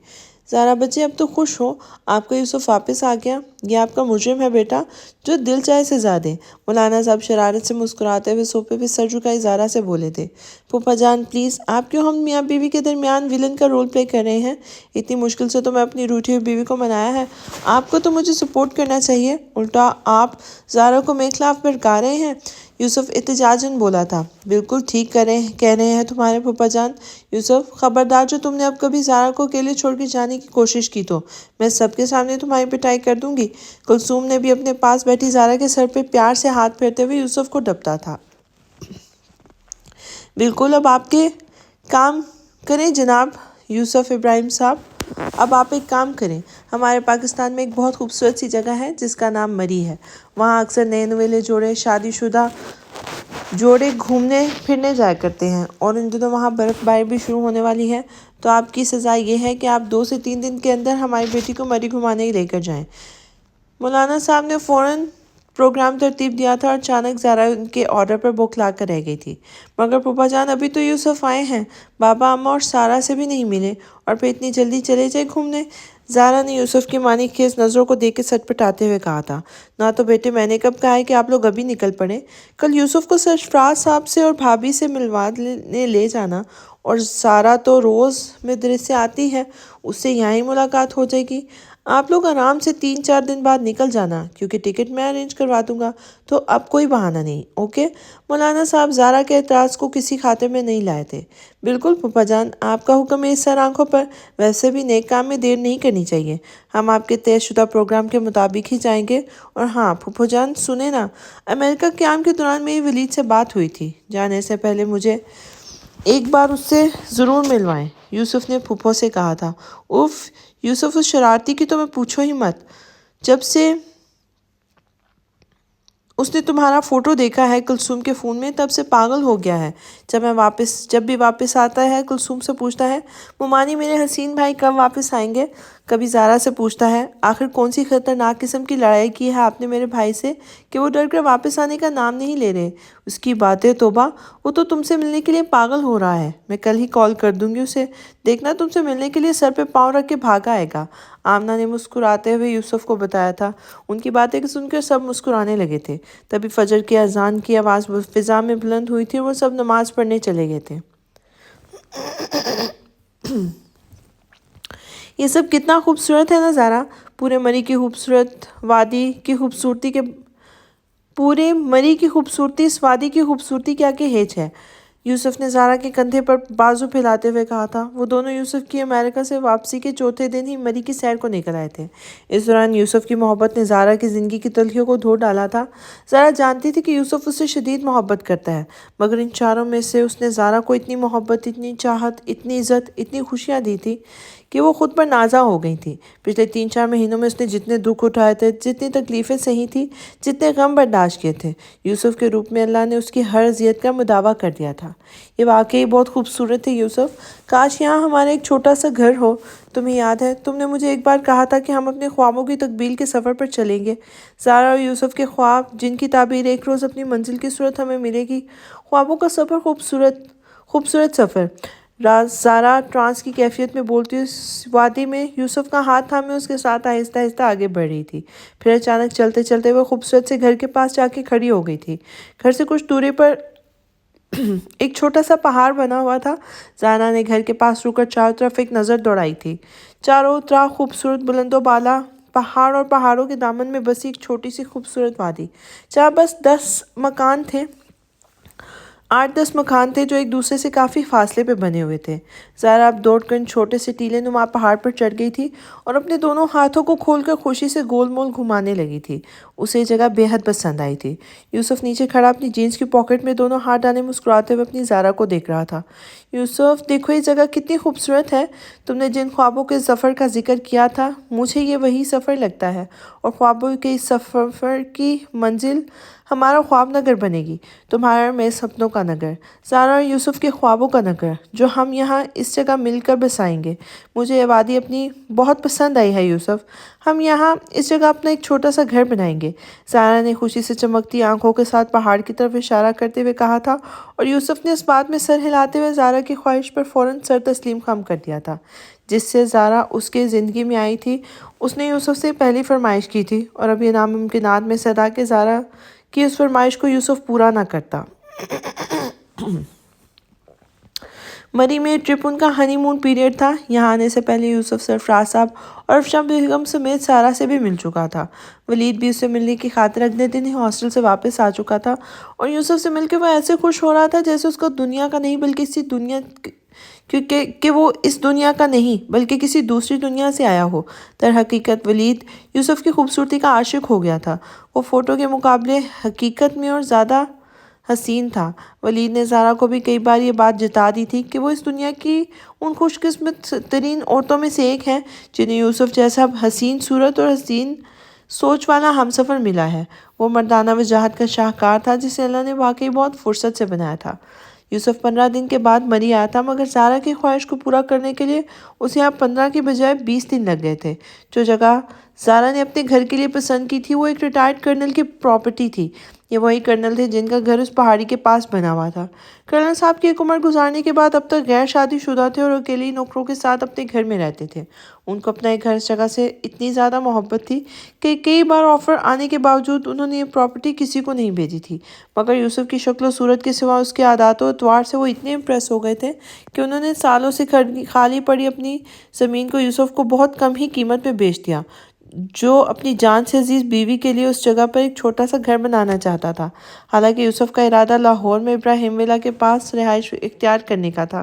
A: زارا بچے اب تو خوش ہو، آپ کا یوسف واپس آ گیا، یہ آپ کا مجرم ہے بیٹا جو دل چاہے سزا دے۔ مولانا صاحب شرارت سے مسکراتے ہوئے صوفے پہ سر جھکائی زارا سے بولے تھے۔ پھوپھا جان پلیز، آپ کیوں ہم میاں بیوی کے درمیان ولن کا رول پلے کر رہے ہیں؟ اتنی مشکل سے تو میں اپنی روٹھی ہوئی بیوی کو منایا ہے۔ آپ کو تو مجھے سپورٹ کرنا چاہیے، الٹا آپ زارا کو میرے خلاف بھڑکا رہے ہیں، یوسف احتجاجاً بولا تھا۔ بالکل ٹھیک کہہ رہے ہیں تمہارے پھوپھا جان۔ یوسف خبردار، جو تم نے اب کبھی زارا کو اکیلے چھوڑ کے جانے کی کوشش کی تو میں سب کے سامنے تمہاری پٹائی کر دوں گی۔ کلثوم نے بھی اپنے پاس بیٹھی زارا کے سر پہ پیار سے ہاتھ پھیرتے ہوئے یوسف کو ڈپتا تھا۔ بالکل، اب آپ کے کام کریں جناب یوسف ابراہیم صاحب، اب آپ ایک کام کریں۔ ہمارے پاکستان میں ایک بہت خوبصورت سی جگہ ہے جس کا نام مری ہے۔ وہاں اکثر نئے نویلے جوڑے، شادی شدہ جوڑے گھومنے پھرنے جایا کرتے ہیں، اور ان دنوں وہاں برف باری بھی شروع ہونے والی ہے۔ تو آپ کی سزا یہ ہے کہ آپ 2 سے 3 دن کے اندر ہماری بیٹی کو مری گھمانے لے کر جائیں۔ مولانا صاحب نے فوراً پروگرام ترتیب دیا تھا، اور اچانک زارا ان کے آرڈر پر بوکھلا کر رہ گئی تھی۔ مگر پھوپھا جان، ابھی تو یوسف آئے ہیں، بابا اماں اور سارا سے بھی نہیں ملے، اور پھر اتنی جلدی چلے جائے گھومنے؟ زارا نے یوسف کی معنی خیز نظروں کو دیکھ کے سٹ پٹاتے ہوئے کہا تھا۔ نہ تو بیٹے، میں نے کب کہا ہے کہ آپ لوگ ابھی نکل پڑیں؟ کل یوسف کو سرفراز صاحب سے اور بھابھی سے ملوانے لے جانا، اور سارا تو روز مدرسے سے آتی ہے، اس سے یہاں ہی ملاقات ہو جائے گی۔ آپ لوگ آرام سے 3-4 دن بعد نکل جانا، کیونکہ ٹکٹ میں ارینج کروا دوں گا۔ تو اب کوئی بہانہ نہیں، اوکے؟ مولانا صاحب زارا کے اعتراض کو کسی خاطر میں نہیں لائے تھے۔ بالکل پھوپھا جان، آپ کا حکم ہے اس سر آنکھوں پر۔ ویسے بھی نیک کام میں دیر نہیں کرنی چاہیے، ہم آپ کے طے شدہ پروگرام کے مطابق ہی جائیں گے۔ اور ہاں پھوپھا جان، سنیں نا، امریکہ قیام کے دوران میری ولید سے بات ہوئی تھی، جانے سے پہلے مجھے ایک بار اس سے ضرور ملوائیں، یوسف نے پھوپھو سے کہا تھا۔ اف یوسف، اس شرارتی کی تو میں پوچھو ہی مت۔ جب سے اس نے تمہارا فوٹو دیکھا ہے کلثوم کے فون میں، تب سے پاگل ہو گیا ہے۔ جب بھی واپس آتا ہے کلثوم سے پوچھتا ہے، ممانی میرے حسین بھائی کب واپس آئیں گے؟ کبھی زارا سے پوچھتا ہے، آخر کون سی خطرناک قسم کی لڑائی کی ہے آپ نے میرے بھائی سے کہ وہ ڈر کر واپس آنے کا نام نہیں لے رہے؟ اس کی باتیں، توبہ، وہ تو تم سے ملنے کے لیے پاگل ہو رہا ہے۔ میں کل ہی کال کر دوں گی اسے، دیکھنا تم سے ملنے کے لیے سر پہ پاؤں رکھ کے بھاگا آئے گا۔ آمنہ نے مسکراتے ہوئے یوسف کو بتایا تھا۔ ان کی باتیں سن کر سب مسکرانے لگے تھے۔ تبھی فجر کی اذان کی آواز فضا میں بلند ہوئی تھی، اور وہ سب نماز پڑھنے چلے گئے تھے۔ یہ سب کتنا خوبصورت ہے نا زارا، پورے مری کی خوبصورتی اس وادی کی خوبصورتی کیا کہ ہیچ ہے، یوسف نے زارا کے کندھے پر بازو پھیلاتے ہوئے کہا تھا۔ وہ دونوں یوسف کی امریکہ سے واپسی کے چوتھے دن ہی مری کی سیر کو نکل آئے تھے۔ اس دوران یوسف کی محبت نے زارا کی زندگی کی تلخیوں کو دھو ڈالا تھا۔ زارا جانتی تھی کہ یوسف اس سے شدید محبت کرتا ہے، مگر ان چاروں میں سے اس نے زارا کو اتنی محبت، اتنی چاہت، اتنی عزت، اتنی خوشیاں دی تھی کہ وہ خود پر نازا ہو گئی تھی۔ پچھلے 3-4 مہینوں میں اس نے جتنے دکھ اٹھائے تھے، جتنی تکلیفیں سہی تھی، جتنے غم برداشت کیے تھے، یوسف کے روپ میں اللہ نے اس کی ہر اذیت کا مداوع کر دیا تھا۔ یہ واقعی بہت خوبصورت ہے یوسف، کاش یہاں ہمارا ایک چھوٹا سا گھر ہو۔ تمہیں یاد ہے تم نے مجھے ایک بار کہا تھا کہ ہم اپنے خوابوں کی تکمیل کے سفر پر چلیں گے؟ زارا اور یوسف کے خواب، جن کی تعبیر ایک روز اپنی منزل کی صورت ہمیں ملے گی۔ خوابوں کا سفر، خوبصورت سفر۔ زارا ٹرانس کی کیفیت میں بولتی ہوئی اس وادی میں یوسف کا ہاتھ تھامے اس کے ساتھ آہستہ آہستہ آگے بڑھ رہی تھی۔ پھر اچانک چلتے چلتے وہ خوبصورت سے گھر کے پاس جا کے کھڑی ہو گئی تھی۔ گھر سے کچھ دوری پر ایک چھوٹا سا پہاڑ بنا ہوا تھا۔ زارا نے گھر کے پاس رک کر چاروں طرف ایک نظر دوڑائی تھی۔ چاروں طرف خوبصورت بلند و بالا پہاڑ، اور پہاڑوں کے دامن میں بسی ایک چھوٹی سی خوبصورت وادی، جہاں بس 8-10 مکان تھے جو ایک دوسرے سے کافی فاصلے پہ بنے ہوئے تھے۔ زارا اب دوڑ کر ان چھوٹے سے ٹیلے نما پہاڑ پر چڑھ گئی تھی، اور اپنے دونوں ہاتھوں کو کھول کر خوشی سے گول مول گھمانے لگی تھی۔ اسے یہ جگہ بے حد پسند آئی تھی۔ یوسف نیچے کھڑا اپنی جینس کی پاکٹ میں دونوں ہاتھ ڈالے مسکراتے ہوئے اپنی زارا کو دیکھ رہا تھا۔ یوسف، دیکھو یہ جگہ کتنی خوبصورت ہے۔ تم نے جن خوابوں کے سفر کا ذکر کیا تھا، مجھے یہ وہی سفر لگتا ہے، اور خوابوں کے اس سفر کی منزل ہمارا خواب نگر بنے گی، تمہارا اور میرے سپنوں کا نگر، زارا اور یوسف کے خوابوں کا نگر، جو ہم یہاں اس جگہ مل کر بسائیں گے۔ مجھے یہ وادی اپنی بہت پسند آئی ہے یوسف، ہم یہاں اس جگہ اپنا ایک چھوٹا سا گھر بنائیں گے۔ زارا نے خوشی سے چمکتی آنکھوں کے ساتھ پہاڑ کی طرف اشارہ کرتے ہوئے کہا تھا، اور یوسف نے اس بات میں سر ہلاتے ہوئے زارا کی خواہش پر فوراً سر تسلیم خم کر دیا تھا۔ جس سے زارا اس کے زندگی میں آئی تھی، اس نے یوسف سے پہلی فرمائش کی تھی، اور اب یہ ناممکنات میں سے تھا کہ زارا کی اس فرمائش کو یوسف پورا نہ کرتا۔ مری میں ٹرپ ان کا ہنی مون پیریڈ تھا۔ یہاں آنے سے پہلے یوسف سرفراز صاحب اور افشاں بیگم سمیت سارا سے بھی مل چکا تھا۔ ولید بھی اس سے ملنے کی خاطر اگلے دن ہی ہاسٹل سے واپس آ چکا تھا اور یوسف سے مل کے وہ ایسے خوش ہو رہا تھا جیسے اس کو دنیا کا نہیں بلکہ وہ اس دنیا کا نہیں بلکہ کسی دوسری دنیا سے آیا ہو۔ در حقیقت ولید یوسف کی خوبصورتی کا عاشق ہو گیا تھا۔ وہ فوٹو کے مقابلے حقیقت میں اور زیادہ حسین تھا۔ ولید نے زارا کو بھی کئی بار یہ بات جتا دی تھی کہ وہ اس دنیا کی ان خوش قسمت ترین عورتوں میں سے ایک ہیں جنہیں یوسف جیسا حسین صورت اور حسین سوچ والا ہمسفر ملا ہے۔ وہ مردانہ وجاہت کا شاہکار تھا جسے اللہ نے واقعی بہت فرصت سے بنایا تھا۔ یوسف 15 دن کے بعد مری آیا تھا، مگر زارا کی خواہش کو پورا کرنے کے لیے اسے اب 15 کی بجائے 20 دن لگ گئے تھے۔ جو جگہ زارا نے اپنے گھر کے لیے پسند کی تھی وہ ایک ریٹائرڈ کرنل کی پراپرٹی تھی۔ یہ وہی کرنل تھے جن کا گھر اس پہاڑی کے پاس بنا ہوا تھا۔ کرنل صاحب کی ایک عمر گزارنے کے بعد اب تک غیر شادی شدہ تھے اور اکیلی نوکروں کے ساتھ اپنے گھر میں رہتے تھے۔ ان کو اپنا ایک گھر اس جگہ سے اتنی زیادہ محبت تھی کہ کئی بار آفر آنے کے باوجود انہوں نے یہ پراپرٹی کسی کو نہیں بھیجی تھی، مگر یوسف کی شکل و صورت کے سوا اس کے عادات و اطوار سے وہ اتنے امپریس ہو گئے تھے کہ انہوں نے سالوں سے خالی پڑی اپنی زمین کو یوسف کو بہت کم ہی قیمت میں بیچ دیا، جو اپنی جان سے عزیز بیوی کے لیے اس جگہ پر ایک چھوٹا سا گھر بنانا چاہتا تھا۔ حالانکہ یوسف کا ارادہ لاہور میں ابراہیم ولا کے پاس رہائش اختیار کرنے کا تھا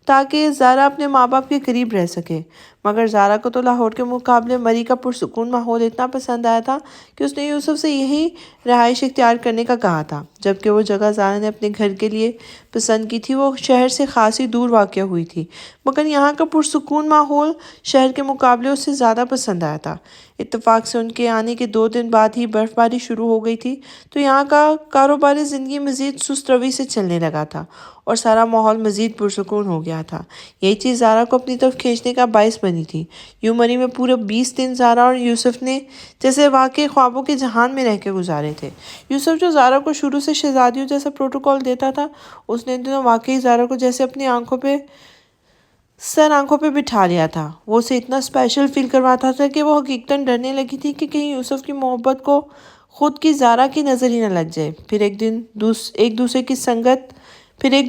A: تاکہ زارا اپنے ماں باپ کے قریب رہ سکے، مگر زارا کو تو لاہور کے مقابلے مری کا پرسکون ماحول اتنا پسند آیا تھا کہ اس نے یوسف سے یہی رہائش اختیار کرنے کا کہا تھا۔ جبکہ وہ جگہ زارا نے اپنے گھر کے لیے پسند کی تھی وہ شہر سے خاصی دور واقع ہوئی تھی، مگر یہاں کا پرسکون ماحول شہر کے مقابلے اس سے زیادہ پسند آیا تھا۔ اتفاق سے ان کے آنے کے 2 دن بعد ہی برف باری شروع ہو گئی تھی، تو یہاں کا کاروباری زندگی مزید سست روی سے چلنے لگا تھا اور سارا ماحول مزید پرسکون ہو گیا تھا۔ یہی چیز زارا کو اپنی طرف کھینچنے کا باعث بنی تھی۔ یوں مری میں پورے 20 دن زارا اور یوسف نے جیسے واقعی خوابوں کے جہان میں رہ کے گزارے تھے۔ یوسف جو زارا کو شروع سے شہزادیوں جیسا پروٹوکول دیتا تھا، اس نے ان دنوں واقعی زارا کو جیسے اپنی آنکھوں پہ بٹھا لیا تھا۔ وہ اسے اتنا اسپیشل فیل کرواتا تھا کہ وہ حقیقتاً ڈرنے لگی تھی کہ کہیں یوسف کی محبت کو خود کی زارا کی نظر ہی نہ لگ جائے۔ پھر ایک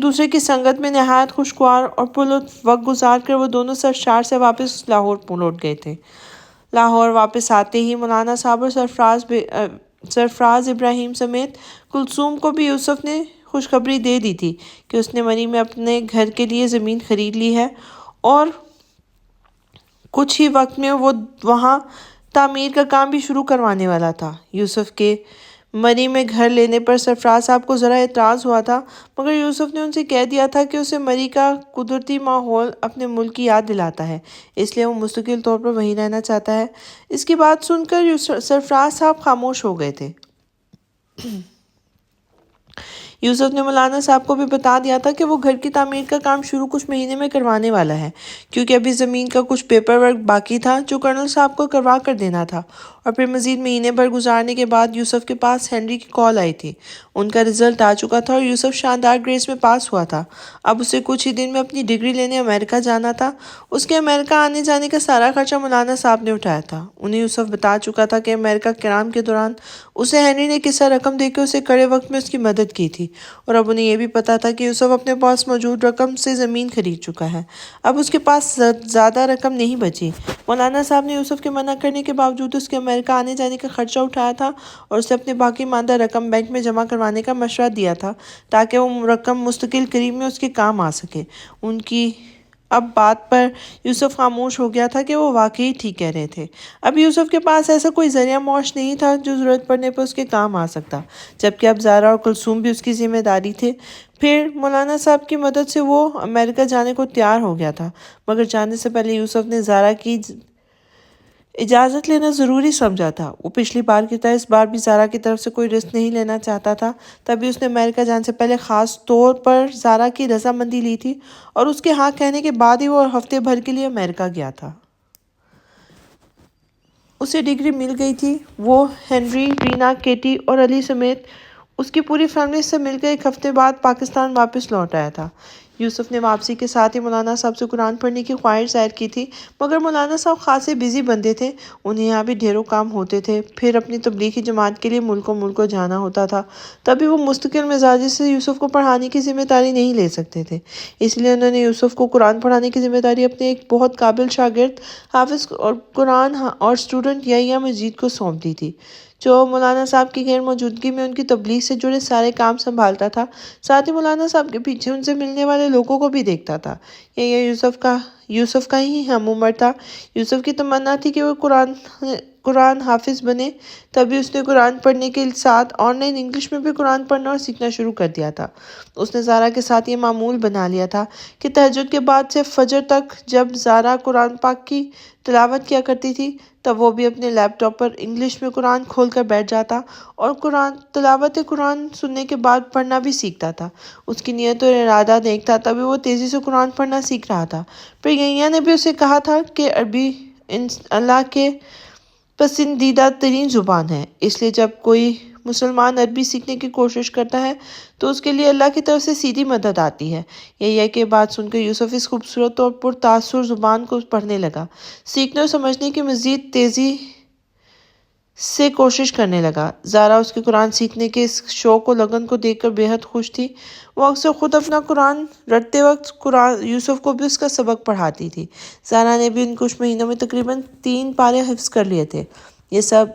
A: دوسرے کی سنگت میں نہایت خوشگوار اور پرلطف وقت گزار کر وہ دونوں سرشار سے واپس لاہور لوٹ گئے تھے۔ لاہور واپس آتے ہی مولانا صاحب اور سرفراز ابراہیم سمیت کلثوم کو بھی یوسف نے خوشخبری دے دی تھی کہ اس نے مری میں اپنے گھر کے لیے زمین خرید لی ہے اور کچھ ہی وقت میں وہ وہاں تعمیر کا کام بھی شروع کروانے والا تھا۔ یوسف کے مری میں گھر لینے پر سرفراز صاحب کو ذرا اعتراض ہوا تھا، مگر یوسف نے ان سے کہہ دیا تھا کہ اسے مری کا قدرتی ماحول اپنے ملک کی یاد دلاتا ہے، اس لیے وہ مستقل طور پر وہیں رہنا چاہتا ہے۔ اس کی بات سن کر سرفراز صاحب خاموش ہو گئے تھے۔ یوسف نے مولانا صاحب کو بھی بتا دیا تھا کہ وہ گھر کی تعمیر کا کام شروع کچھ مہینے میں کروانے والا ہے، کیونکہ ابھی زمین کا کچھ پیپر ورک باقی تھا جو کرنل صاحب کو کروا کر دینا تھا۔ اور پھر مزید مہینے بھر گزارنے کے بعد یوسف کے پاس ہنری کی کال آئی تھی۔ ان کا رزلٹ آ چکا تھا اور یوسف شاندار گریڈز میں پاس ہوا تھا۔ اب اسے کچھ ہی دن میں اپنی ڈگری لینے امریکہ جانا تھا۔ اس کے امریکہ آنے جانے کا سارا خرچہ مولانا صاحب نے اٹھایا تھا۔ انہیں یوسف بتا چکا تھا کہ امریکہ کرام کے دوران اسے ہنری نے کسا رقم دے کے اسے کڑے وقت میں اس کی مدد کی تھی، اور اب انہیں یہ بھی پتا تھا کہ یوسف اپنے پاس موجود رقم سے زمین خرید چکا ہے۔ اب اس کے پاس زیادہ رقم نہیں بچی۔ مولانا صاحب نے یوسف کے منع کرنے کے باوجود اس کے امریکہ آنے جانے کا خرچہ اٹھایا تھا اور اسے اپنے باقی ماندہ رقم بینک میں جمع کروانے کا مشورہ دیا تھا تاکہ وہ رقم مستقل قریب میں اس کے کام آ سکے۔ ان کی اب بات پر یوسف خاموش ہو گیا تھا کہ وہ واقعی ٹھیک کہہ رہے تھے۔ اب یوسف کے پاس ایسا کوئی ذریعہ معاش نہیں تھا جو ضرورت پڑنے پر اس کے کام آ سکتا، جبکہ اب زارا اور کلثوم بھی اس کی ذمہ داری تھے۔ پھر مولانا صاحب کی مدد سے وہ امریکہ جانے کو تیار ہو گیا تھا، مگر جانے سے پہلے یوسف نے زارا کی اجازت لینا ضروری سمجھا تھا۔ وہ پچھلی بار کی طرح اس بار بھی زارا کی طرف سے کوئی رسک نہیں لینا چاہتا تھا، تبھی اس نے امریکہ جانے سے پہلے خاص طور پر زارا کی رضامندی لی تھی اور اس کے ہاں کہنے کے بعد ہی وہ ہفتے بھر کے لیے امریکہ گیا تھا۔ اسے ڈگری مل گئی تھی۔ وہ ہنری، رینا، کیٹی اور علی سمیت اس کی پوری فیملی سے مل کر ایک ہفتے بعد پاکستان واپس لوٹ آیا تھا۔ یوسف نے واپسی کے ساتھ ہی مولانا صاحب سے قرآن پڑھنے کی خواہش ظاہر کی تھی، مگر مولانا صاحب خاصے بزی بندے تھے، انہیں یہاں بھی ڈھیروں کام ہوتے تھے، پھر اپنی تبلیغی جماعت کے لیے ملکوں جانا ہوتا تھا، تبھی وہ مستقل مزاجی سے یوسف کو پڑھانے کی ذمہ داری نہیں لے سکتے تھے، اس لیے انہوں نے یوسف کو قرآن پڑھانے کی ذمہ داری اپنے ایک بہت قابل شاگرد حافظ اور قرآن اور اسٹوڈنٹ یحییٰ مجید کو سونپ دی تھی، جو مولانا صاحب کی غیر موجودگی میں ان کی تبلیغ سے جڑے سارے کام سنبھالتا تھا، ساتھ ہی مولانا صاحب کے پیچھے ان سے ملنے والے لوگوں کو بھی دیکھتا تھا۔ یحییٰ یوسف کا ہی ہم عمر تھا۔ یوسف کی تمنا تھی کہ وہ قرآن حافظ بنے، تبھی اس نے قرآن پڑھنے کے ساتھ آن لائن انگلش میں بھی قرآن پڑھنا اور سیکھنا شروع کر دیا تھا۔ اس نے زارا کے ساتھ یہ معمول بنا لیا تھا کہ تہجد کے بعد سے فجر تک جب زارا قرآن پاک کی تلاوت کیا کرتی تھی، تب وہ بھی اپنے لیپ ٹاپ پر انگلش میں قرآن کھول کر بیٹھ جاتا اور تلاوت قرآن سننے کے بعد پڑھنا بھی سیکھتا تھا۔ اس کی نیت اور ارادہ نیک تھا، تبھی وہ تیزی سے قرآن پڑھنا سیکھ رہا تھا۔ پھر یحییٰ نے بھی اسے کہا تھا کہ عربی اللہ کے پسندیدہ ترین زبان ہے، اس لیے جب کوئی مسلمان عربی سیکھنے کی کوشش کرتا ہے تو اس کے لیے اللہ کی طرف سے سیدھی مدد آتی ہے۔ یحییٰ کی بات سن کر یوسف اس خوبصورت اور پرتاثر زبان کو پڑھنے لگا، سیکھنے اور سمجھنے کی مزید تیزی سے کوشش کرنے لگا۔ زارا اس کے قرآن سیکھنے کے اس شوق و لگن کو دیکھ کر بے حد خوش تھی۔ وہ اکثر خود اپنا قرآن رٹتے وقت یوسف کو بھی اس کا سبق پڑھاتی تھی۔ زارا نے بھی ان کچھ مہینوں میں تقریباً 3 پارے حفظ کر لیے تھے۔ یہ سب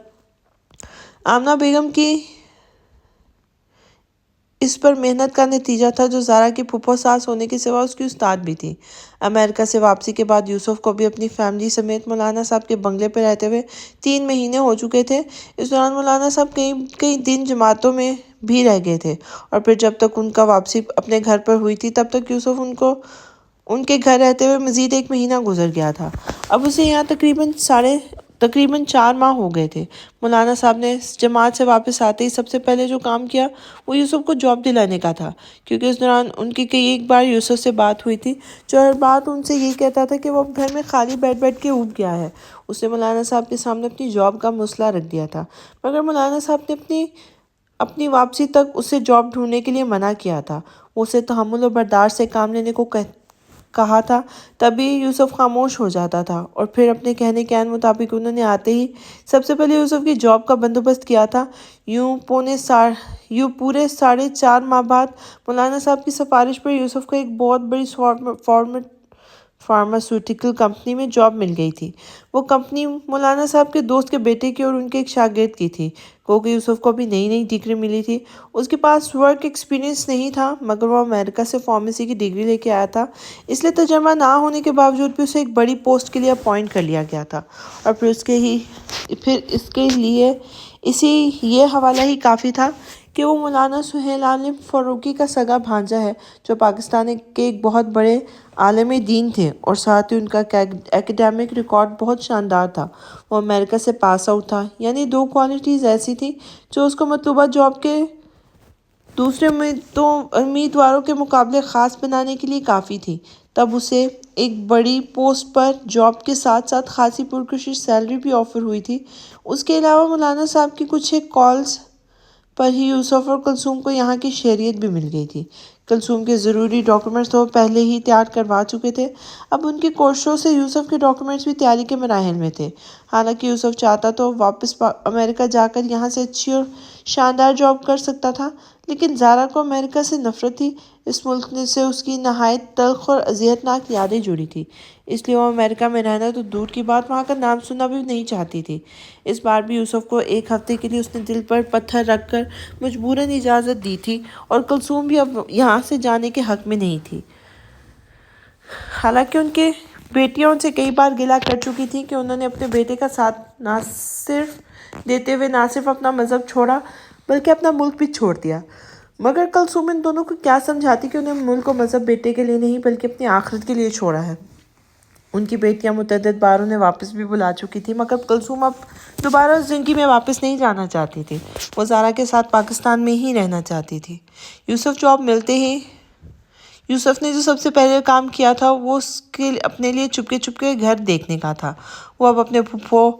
A: آمنہ بیگم کی اس پر محنت کا نتیجہ تھا، جو زارا کی پھپھو ساس ہونے کے سوا اس کی استاد بھی تھی۔ امریکہ سے واپسی کے بعد یوسف کو بھی اپنی فیملی سمیت مولانا صاحب کے بنگلے پہ رہتے ہوئے 3 مہینے ہو چکے تھے۔ اس دوران مولانا صاحب کئی دن جماعتوں میں بھی رہ گئے تھے، اور پھر جب تک ان کا واپسی اپنے گھر پر ہوئی تھی، تب تک یوسف ان کے گھر رہتے ہوئے مزید 1 مہینہ گزر گیا تھا۔ اب اسے یہاں تقریباً 4 ماہ ہو گئے تھے۔ مولانا صاحب نے جماعت سے واپس آتے ہی سب سے پہلے جو کام کیا وہ یوسف کو جاب دلانے کا تھا، کیونکہ اس دوران ان کی ایک بار یوسف سے بات ہوئی تھی، جو ہر بات ان سے یہی کہتا تھا کہ وہ اب گھر میں خالی بیٹھ کے اوب گیا ہے۔ اس نے مولانا صاحب کے سامنے اپنی جاب کا مسئلہ رکھ دیا تھا، مگر مولانا صاحب نے اپنی واپسی تک اسے جاب ڈھونڈنے کے لیے منع کیا تھا۔ وہ اسے تحمل و برداشت سے کام لینے کو کہا تھا، تبھی یوسف خاموش ہو جاتا تھا، اور پھر اپنے کہنے کے عین مطابق انہوں نے آتے ہی سب سے پہلے یوسف کی جاب کا بندوبست کیا تھا۔ یوں پورے 4.5 ماہ بعد مولانا صاحب کی سفارش پر یوسف کو ایک بہت بڑی فارماسیوٹیکل کمپنی میں جاب مل گئی تھی۔ وہ کمپنی مولانا صاحب کے دوست کے بیٹے کی اور ان کے ایک شاگرد کی تھی۔ کیونکہ یوسف کو ابھی نئی ڈگری ملی تھی، اس کے پاس ورک ایکسپیرینس نہیں تھا، مگر وہ امریکہ سے فارمیسی کی ڈگری لے کے آیا تھا، اس لیے تجربہ نہ ہونے کے باوجود بھی اسے ایک بڑی پوسٹ کے لیے اپوائنٹ کر لیا گیا تھا، اور پھر اس کے لیے یہ حوالہ ہی کافی تھا کہ وہ مولانا سہیل عالم فاروقی کا سگا بھانجا ہے، جو پاکستان کے ایک بہت بڑے عالم دین تھے، اور ساتھ ہی ان کا ایکیڈیمک ریکارڈ بہت شاندار تھا۔ وہ امریکہ سے پاس آؤٹ تھا، یعنی 2 کوالٹیز ایسی تھیں جو اس کو مطلوبہ جاب کے دوسرے امیدواروں کے مقابلے خاص بنانے کے لیے کافی تھی۔ تب اسے ایک بڑی پوسٹ پر جاب کے ساتھ ساتھ خاصی پرکشش سیلری بھی آفر ہوئی تھی۔ اس کے علاوہ مولانا صاحب کی کچھ ایک کالز پر ہی یوسف اور کلثوم کو یہاں کی شہریت بھی مل گئی تھی۔ کلثوم کے ضروری ڈاکیومنٹس تو وہ پہلے ہی تیار کروا چکے تھے، اب ان کی کوششوں سے یوسف کے ڈاکیومنٹس بھی تیاری کے مراحل میں تھے۔ حالانکہ یوسف چاہتا تو واپس امریکہ جا کر یہاں سے اچھی اور شاندار جاب کر سکتا تھا، لیکن زارا کو امریکہ سے نفرت تھی۔ اس ملک سے اس کی نہایت تلخ اور اذیتناک یادیں جڑی تھی، اس لیے وہ امریکہ میں رہنا تو دور کی بات، وہاں کا نام سننا بھی نہیں چاہتی تھی۔ اس بار بھی یوسف کو 1 ہفتے کے لیے اس نے دل پر پتھر رکھ کر مجبوراً اجازت دی تھی، اور کلثوم بھی اب یہاں سے جانے کے حق میں نہیں تھی۔ حالانکہ ان کی بیٹیاں ان سے کئی بار گلہ کر چکی تھیں کہ انہوں نے اپنے بیٹے کا ساتھ دیتے ہوئے نہ صرف اپنا مذہب چھوڑا بلکہ اپنا ملک بھی چھوڑ دیا، مگر کلثوم ان دونوں کو کیا سمجھاتی کہ انہیں ملک و مذہب بیٹے کے لیے نہیں بلکہ اپنی آخرت کے لیے چھوڑا ہے۔ ان کی بیٹیاں متعدد بار انہیں واپس بھی بلا چکی تھی، مگر کلثوم اب دوبارہ اس زندگی میں واپس نہیں جانا چاہتی تھی۔ وہ زارا کے ساتھ پاکستان میں ہی رہنا چاہتی تھی۔ یوسف جاب ملتے ہی یوسف نے جو سب سے پہلے کام کیا تھا وہ اپنے لیے چپکے گھر دیکھنے کا تھا۔ وہ اب اپنے پھپھو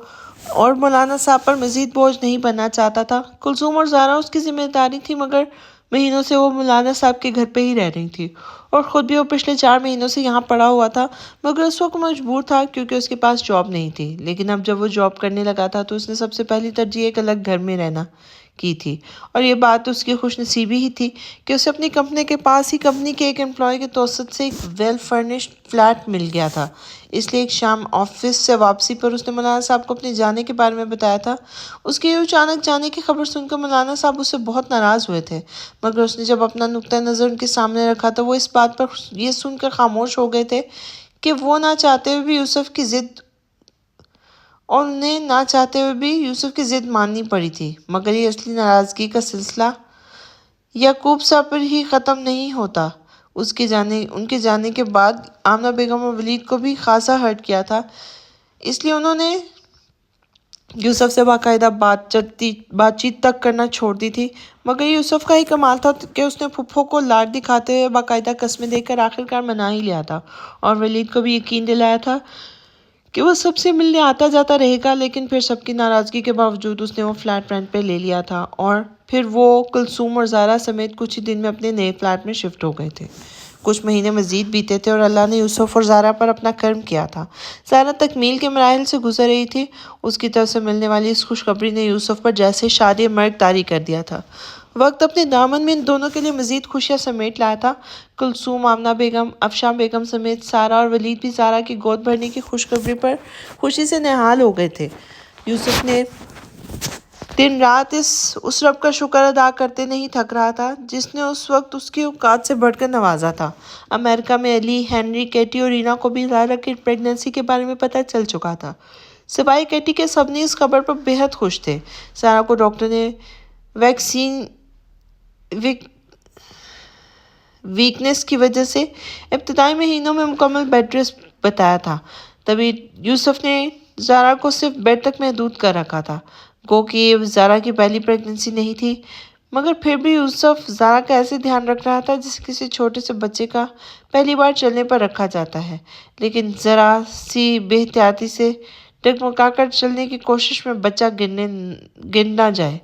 A: اور مولانا صاحب پر مزید بوجھ نہیں بننا چاہتا تھا۔ کلثوم اور زارا اس کی ذمہ داری تھی، مگر مہینوں سے وہ مولانا صاحب کے گھر پہ ہی رہ رہی تھی اور خود بھی وہ پچھلے 4 مہینوں سے یہاں پڑا ہوا تھا، مگر اس وقت مجبور تھا کیونکہ اس کے پاس جاب نہیں تھی۔ لیکن اب جب وہ جاب کرنے لگا تھا تو اس نے سب سے پہلی ترجیح ایک الگ گھر میں رہنا کی تھی، اور یہ بات اس کی خوش نصیبی ہی تھی کہ اسے اپنی کمپنی کے پاس ہی کمپنی کے ایک امپلائی کے توسط سے ایک ویل فرنشڈ فلیٹ مل گیا تھا۔ اس لیے ایک شام آفس سے واپسی پر اس نے مولانا صاحب کو اپنے جانے کے بارے میں بتایا تھا۔ اس کے اچانک جانے کی خبر سن کر مولانا صاحب اس سے بہت ناراض ہوئے تھے، مگر اس نے جب اپنا نقطۂ نظر ان کے سامنے رکھا تو وہ اس بات پر یہ سن کر خاموش ہو گئے تھے کہ وہ نہ چاہتے ہوئے بھی یوسف کی ضد اور انہیں نہ چاہتے ہوئے بھی یوسف کی ضد ماننی پڑی تھی۔ مگر یہ اصلی ناراضگی کا سلسلہ یعقوب صاحب پر ہی ختم نہیں ہوتا۔ ان کے جانے کے بعد آمنہ بیگم اور ولید کو بھی خاصا ہرٹ کیا تھا، اس لیے انہوں نے یوسف سے باقاعدہ بات چیت تک کرنا چھوڑ دی تھی۔ مگر یوسف کا ہی کمال تھا کہ اس نے پھپھو کو لاڈ دکھاتے ہوئے باقاعدہ قسمیں دے کر آخرکار منا ہی لیا تھا، اور ولید کو بھی یقین دلایا تھا کہ وہ سب سے ملنے آتا جاتا رہے گا۔ لیکن پھر سب کی ناراضگی کے باوجود اس نے وہ فلیٹ رینٹ پہ لے لیا تھا، اور پھر وہ کلثوم اور زارا سمیت کچھ ہی دن میں اپنے نئے فلیٹ میں شفٹ ہو گئے تھے۔ کچھ مہینے مزید بیتے تھے اور اللہ نے یوسف اور زارا پر اپنا کرم کیا تھا۔ زارا تکمیل کے مراحل سے گزر رہی تھی۔ اس کی طرف سے ملنے والی اس خوشخبری نے یوسف پر جیسے شادی مرگ طاری کر دیا تھا۔ وقت اپنے دامن میں ان دونوں کے لیے مزید خوشیاں سمیٹ لایا تھا۔ کلثوم، آمنہ بیگم، افشاں بیگم سمیت سارا اور ولید بھی زارا کی گود بھرنے کی خوشخبری پر خوشی سے نہال ہو گئے تھے۔ یوسف نے دن رات اس رب کا شکر ادا کرتے نہیں تھک رہا تھا جس نے اس وقت اس کی اوقات سے بڑھ کر نوازا تھا۔ امریکہ میں علی، ہنری، کیٹی اور رینا کو بھی زارا کی پریگننسی کے بارے میں پتہ چل چکا تھا۔ سوائے کیٹی کے سب نے اس خبر پر بے حد خوش تھے۔ زارا کو ڈاکٹر نے ویکنس کی وجہ سے ابتدائی مہینوں میں مکمل بیڈ ریسٹ بتایا تھا۔ تبھی یوسف نے زارا کو صرف بیڈ تک محدود کر رکھا تھا، گو کہ یہ زارا کی پہلی پریگننسی نہیں تھی۔ مگر پھر بھی یوسف زارا کا ایسے دھیان رکھ رہا تھا جسے کسی چھوٹے سے بچے کا پہلی بار چلنے پر رکھا جاتا ہے، لیکن ذرا سی بے احتیاطی سے ڈگمگا کر چلنے کی کوشش میں بچہ گر نہ جائے،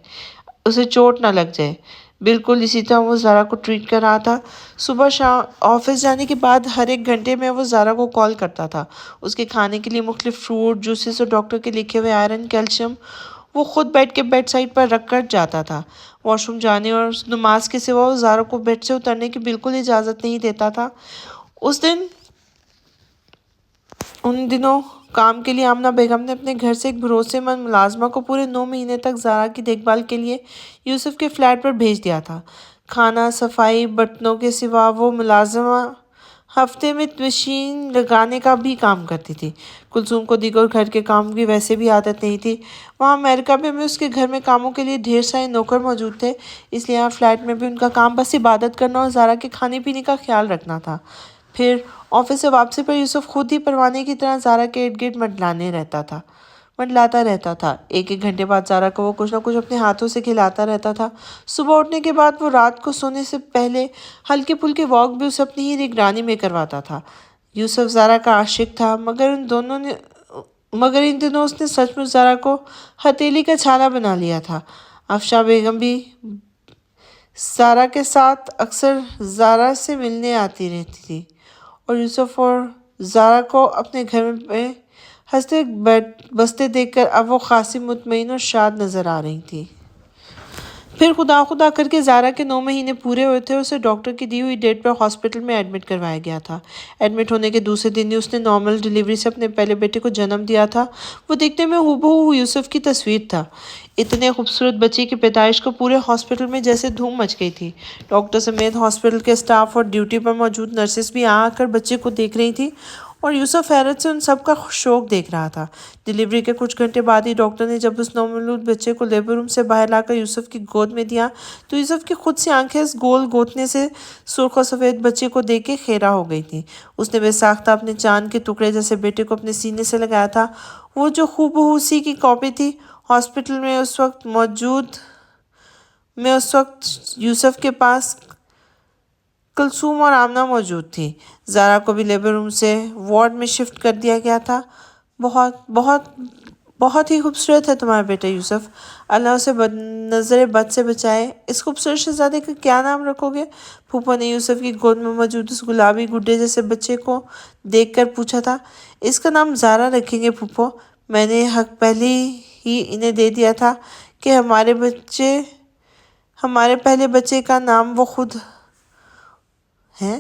A: اسے چوٹ نہ لگ جائے۔ بالکل اسی طرح وہ زارا کو ٹریٹ کر رہا تھا۔ صبح شام آفس جانے کے بعد ہر ایک گھنٹے میں وہ زارا کو کال کرتا تھا۔ اس کے کھانے کے لیے مختلف فروٹ، جوسز اور ڈاکٹر کے لکھے ہوئے آئرن، کیلشیم وہ خود بیڈ کے بیڈ سائڈ پر رکھ کر جاتا تھا۔ واش روم جانے اور نماز کے سوا وہ زارا کو بیڈ سے اترنے کی بالکل اجازت نہیں دیتا تھا۔ ان دنوں کام کے لیے آمنہ بیگم نے اپنے گھر سے ایک بھروسے مند ملازمہ کو پورے 9 مہینے تک زارا کی دیکھ بھال کے لیے یوسف کے فلیٹ پر بھیج دیا تھا۔ کھانا، صفائی، برتنوں کے سوا وہ ملازمہ ہفتے میں مشین لگانے کا بھی کام کرتی تھی۔ کلثوم کو دیگر گھر کے کام کی ویسے بھی عادت نہیں تھی۔ وہاں امریکہ میں اس کے گھر میں کاموں کے لیے ڈھیر سارے نوکر موجود تھے، اس لیے یہاں فلیٹ میں بھی ان کا کام بس عبادت کرنا اور زارا کے کھانے پینے کا خیال رکھنا تھا۔ پھر آفس سے واپسی پر یوسف خود ہی پروانے کی طرح زارا کے ارد گرد منڈلاتا رہتا تھا۔ ایک گھنٹے بعد زارا کو وہ کچھ نہ کچھ اپنے ہاتھوں سے کھلاتا رہتا تھا۔ صبح اٹھنے کے بعد وہ رات کو سونے سے پہلے ہلکے پھلکے واک بھی اسے اپنی ہی نگرانی میں کرواتا تھا۔ یوسف زارا کا عاشق تھا، مگر ان دنوں اس نے سچ مچ زارا کو ہتھیلی کا چھالا بنا لیا تھا۔ افشاں بیگم بھی زارا کے ساتھ اکثر زارا سے ملنے آتی رہتی تھی، اور یوسف اور زارا کو اپنے گھر میں ہنستے بستے دیکھ کر اب وہ خاصی مطمئن اور شاد نظر آ رہی تھی۔ پھر خدا کر کے زارا کے 9 مہینے پورے ہوئے تھے۔ اسے ڈاکٹر کی دی ہوئی ڈیٹ پر ہاسپٹل میں ایڈمٹ کروایا گیا تھا۔ ایڈمٹ ہونے کے دوسرے دن ہی اس نے نارمل ڈیلیوری سے اپنے پہلے بیٹے کو جنم دیا تھا۔ وہ دیکھنے میں ہو بہو یوسف کی تصویر تھا۔ اتنے خوبصورت بچے کی پیدائش کو پورے ہاسپٹل میں جیسے دھوم مچ گئی تھی۔ ڈاکٹر سمیت ہاسپٹل کے اسٹاف اور ڈیوٹی پر موجود نرسز بھی آ کر بچے کو دیکھ رہی تھیں، اور یوسف حیرت سے ان سب کا شوق دیکھ رہا تھا۔ ڈیلیوری کے کچھ گھنٹے بعد ہی ڈاکٹر نے جب اس نومولود بچے کو لیبر روم سے باہر لا کر یوسف کی گود میں دیا تو یوسف کی خود سی آنکھیں اس گول گوتنے سے سرخ و سفید بچے کو دیکھ کے خیرہ ہو گئی تھیں۔ اس نے بے ساختہ اپنے چاند کے ٹکڑے جیسے بیٹے کو اپنے سینے سے لگایا تھا، وہ جو ہو بہو اسی کی کاپی تھی۔ ہاسپٹل میں اس وقت یوسف کے پاس کلثوم اور آمنہ موجود تھی۔ زارا کو بھی لیبر روم سے وارڈ میں شفٹ کر دیا گیا تھا۔ بہت ہی خوبصورت ہے تمہارا بیٹا یوسف، اللہ اسے نظر بد سے بچائے۔ اس خوبصورت شہزادے کا کیا نام رکھو گے؟ پھوپھو نے یوسف کی گود میں موجود اس گلابی گڈے جیسے بچے کو دیکھ کر پوچھا تھا۔ اس کا نام زارا رکھیں گے پھوپھو، میں نے حق پہلے ہی انہیں دے دیا تھا کہ ہمارے پہلے بچے کا نام وہ خود ہیں،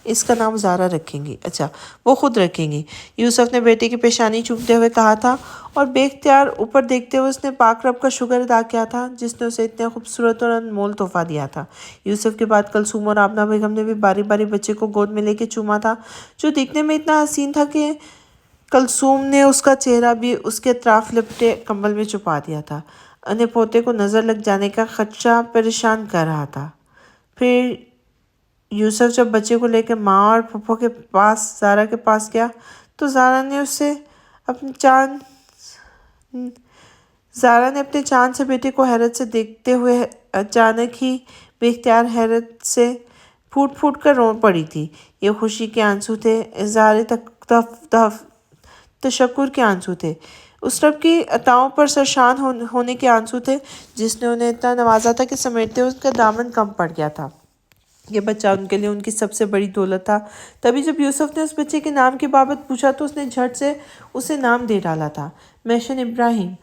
A: اس کا نام زارا رکھیں گی، اچھا وہ خود رکھیں گی، یوسف نے بیٹے کی پیشانی چومتے ہوئے کہا تھا، اور بے اختیار اوپر دیکھتے ہوئے اس نے پاک رب کا شکر ادا کیا تھا جس نے اسے اتنے خوبصورت اور انمول تحفہ دیا تھا۔ یوسف کے بعد کلثوم اور آمنہ بیگم نے بھی باری باری بچے کو گود میں لے کے چوما تھا، جو دیکھنے میں اتنا حسین تھا کہ کلثوم نے اس کا چہرہ بھی اس کے اطراف لپٹے کمبل میں چھپا دیا تھا۔ انہیں پوتے کو نظر لگ جانے کا خدشہ پریشان کر رہا تھا۔ پھر یوسف جب بچے کو لے کے ماں اور پھپھو کے پاس زارا کے پاس گیا تو زارا نے اپنے چاند سے بیٹے کو حیرت سے دیکھتے ہوئے اچانک ہی بے اختیار حیرت سے پھوٹ پھوٹ کر رو پڑی تھی۔ یہ خوشی کے آنسو تھے، اظہار تشکر کے آنسو تھے، اس رب کی عطاؤں پر سرشان ہونے کے آنسو تھے جس نے انہیں اتنا نوازا تھا کہ سمیٹتے اس کا دامن کم پڑ گیا تھا۔ یہ بچہ ان کے لیے ان کی سب سے بڑی دولت تھا۔ تبھی جب یوسف نے اس بچے کے نام کی بابت پوچھا تو اس نے جھٹ سے اسے نام دے ڈالا تھا، محسن ابراہیم۔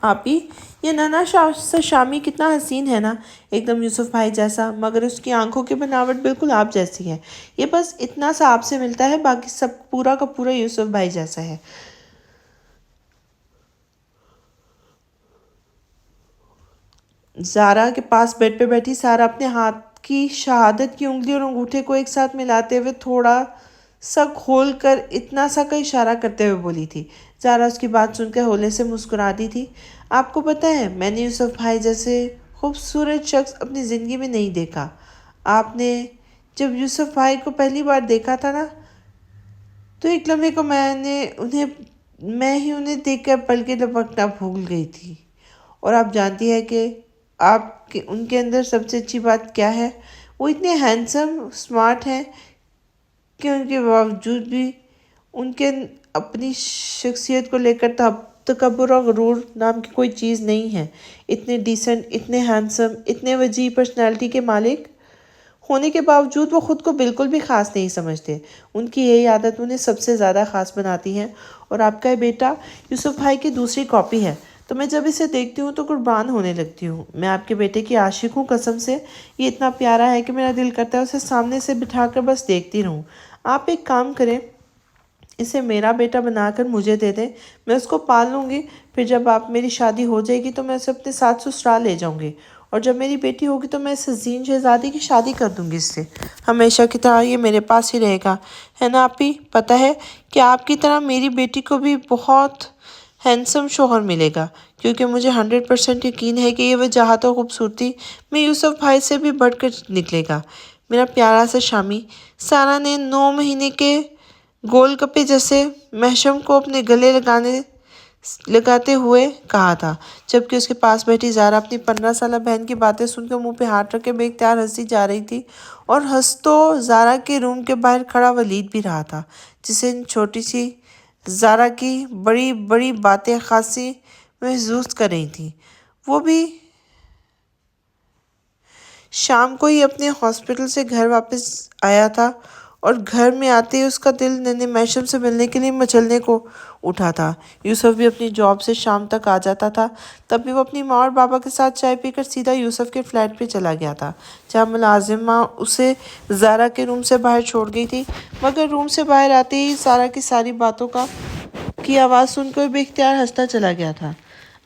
A: آپی، یہ ننھا سا شامی کتنا حسین ہے نا، ایک دم یوسف بھائی جیسا، مگر اس کی آنکھوں کی بناوٹ بالکل آپ جیسی ہے۔ یہ بس اتنا سا آپ سے ملتا ہے، باقی سب پورا کا پورا یوسف بھائی جیسا ہے۔ زارا کے پاس بیڈ پہ بیٹھی سارا اپنے ہاتھ کی شہادت کی انگلی اور انگوٹھے کو ایک ساتھ ملاتے ہوئے تھوڑا سا کھول کر اتنا سا کا اشارہ کرتے ہوئے بولی تھی۔ زارا اس کی بات سن کر ہولے سے مسکرا دی تھی۔ آپ کو پتہ ہے میں نے یوسف بھائی جیسے خوبصورت شخص اپنی زندگی میں نہیں دیکھا۔ آپ نے جب یوسف بھائی کو پہلی بار دیکھا تھا نا تو ایک لمحے کو میں ہی انہیں دیکھ کر پلکیں جھپکنا بھول گئی تھی۔ اور آپ جانتی ہے کہ ان کے اندر سب سے اچھی بات کیا ہے؟ وہ اتنے ہینڈسم، اسمارٹ ہیں کہ ان کے باوجود بھی ان کے اپنی شخصیت کو لے کر تکبر اور غرور نام کی کوئی چیز نہیں ہے۔ اتنے ڈیسنٹ، اتنے ہینڈسم، اتنے وسیع پرسنالٹی کے مالک ہونے کے باوجود وہ خود کو بالکل بھی خاص نہیں سمجھتے۔ ان کی یہی عادت انہیں سب سے زیادہ خاص بناتی ہے۔ اور آپ کا بیٹا یوسف بھائی کی دوسری کاپی ہے، تو میں جب اسے دیکھتی ہوں تو قربان ہونے لگتی ہوں۔ میں آپ کے بیٹے کی عاشق ہوں، قسم سے یہ اتنا پیارا ہے کہ میرا دل کرتا ہے اسے سامنے سے بٹھا کر بس دیکھتی رہوں۔ آپ ایک کام کریں، اسے میرا بیٹا بنا کر مجھے دے دیں، میں اس کو پال لوں گی، پھر جب میری شادی ہو جائے گی تو میں اسے اپنے ساتھ سسرال لے جاؤں گی، اور جب میری بیٹی ہوگی تو میں اس حسین شہزادی کی شادی کر دوں گی اس سے۔ ہمیشہ کی طرح یہ میرے پاس ہی رہے گا، ہے نا آپی؟ پتہ ہے کہ آپ کی طرح میری بیٹی کو بھی بہت ہینڈسم شوہر ملے گا، کیونکہ مجھے 100% یقین ہے کہ یہ وجاہت اور خوبصورتی میں یوسف بھائی سے بھی بڑھ کر نکلے گا، میرا پیارا سا شامی۔ سارا نے 9 مہینے کے گول گپے جیسے محشم کو اپنے گلے لگاتے ہوئے کہا تھا، جبکہ اس کے پاس بیٹھی زارا اپنی 15 سالہ بہن کی باتیں سن کر منہ پہ ہاتھ رکھ کے بے اختیار ہنسی جا رہی تھی، اور ہنس تو زارا کے روم کے باہر کھڑا ولید بھی رہا تھا، جسے ان چھوٹی سی زارا کی بڑی بڑی باتیں خاصی محظوظ کر رہی تھیں۔ وہ بھی شام کو ہی اپنے ہاسپٹل سے گھر واپس آیا تھا، اور گھر میں آتے ہی اس کا دل ننھے محشم سے ملنے کے لیے مچلنے کو اٹھا تھا۔ یوسف بھی اپنی جاب سے شام تک آ جاتا تھا، تب بھی وہ اپنی ماں اور بابا کے ساتھ چائے پی کر سیدھا یوسف کے فلیٹ پہ چلا گیا تھا، جہاں ملازمہ اسے زارا کے روم سے باہر چھوڑ گئی تھی، مگر روم سے باہر آتے ہی زارا کی ساری باتوں کی آواز سن کر بے اختیار ہنستا چلا گیا تھا۔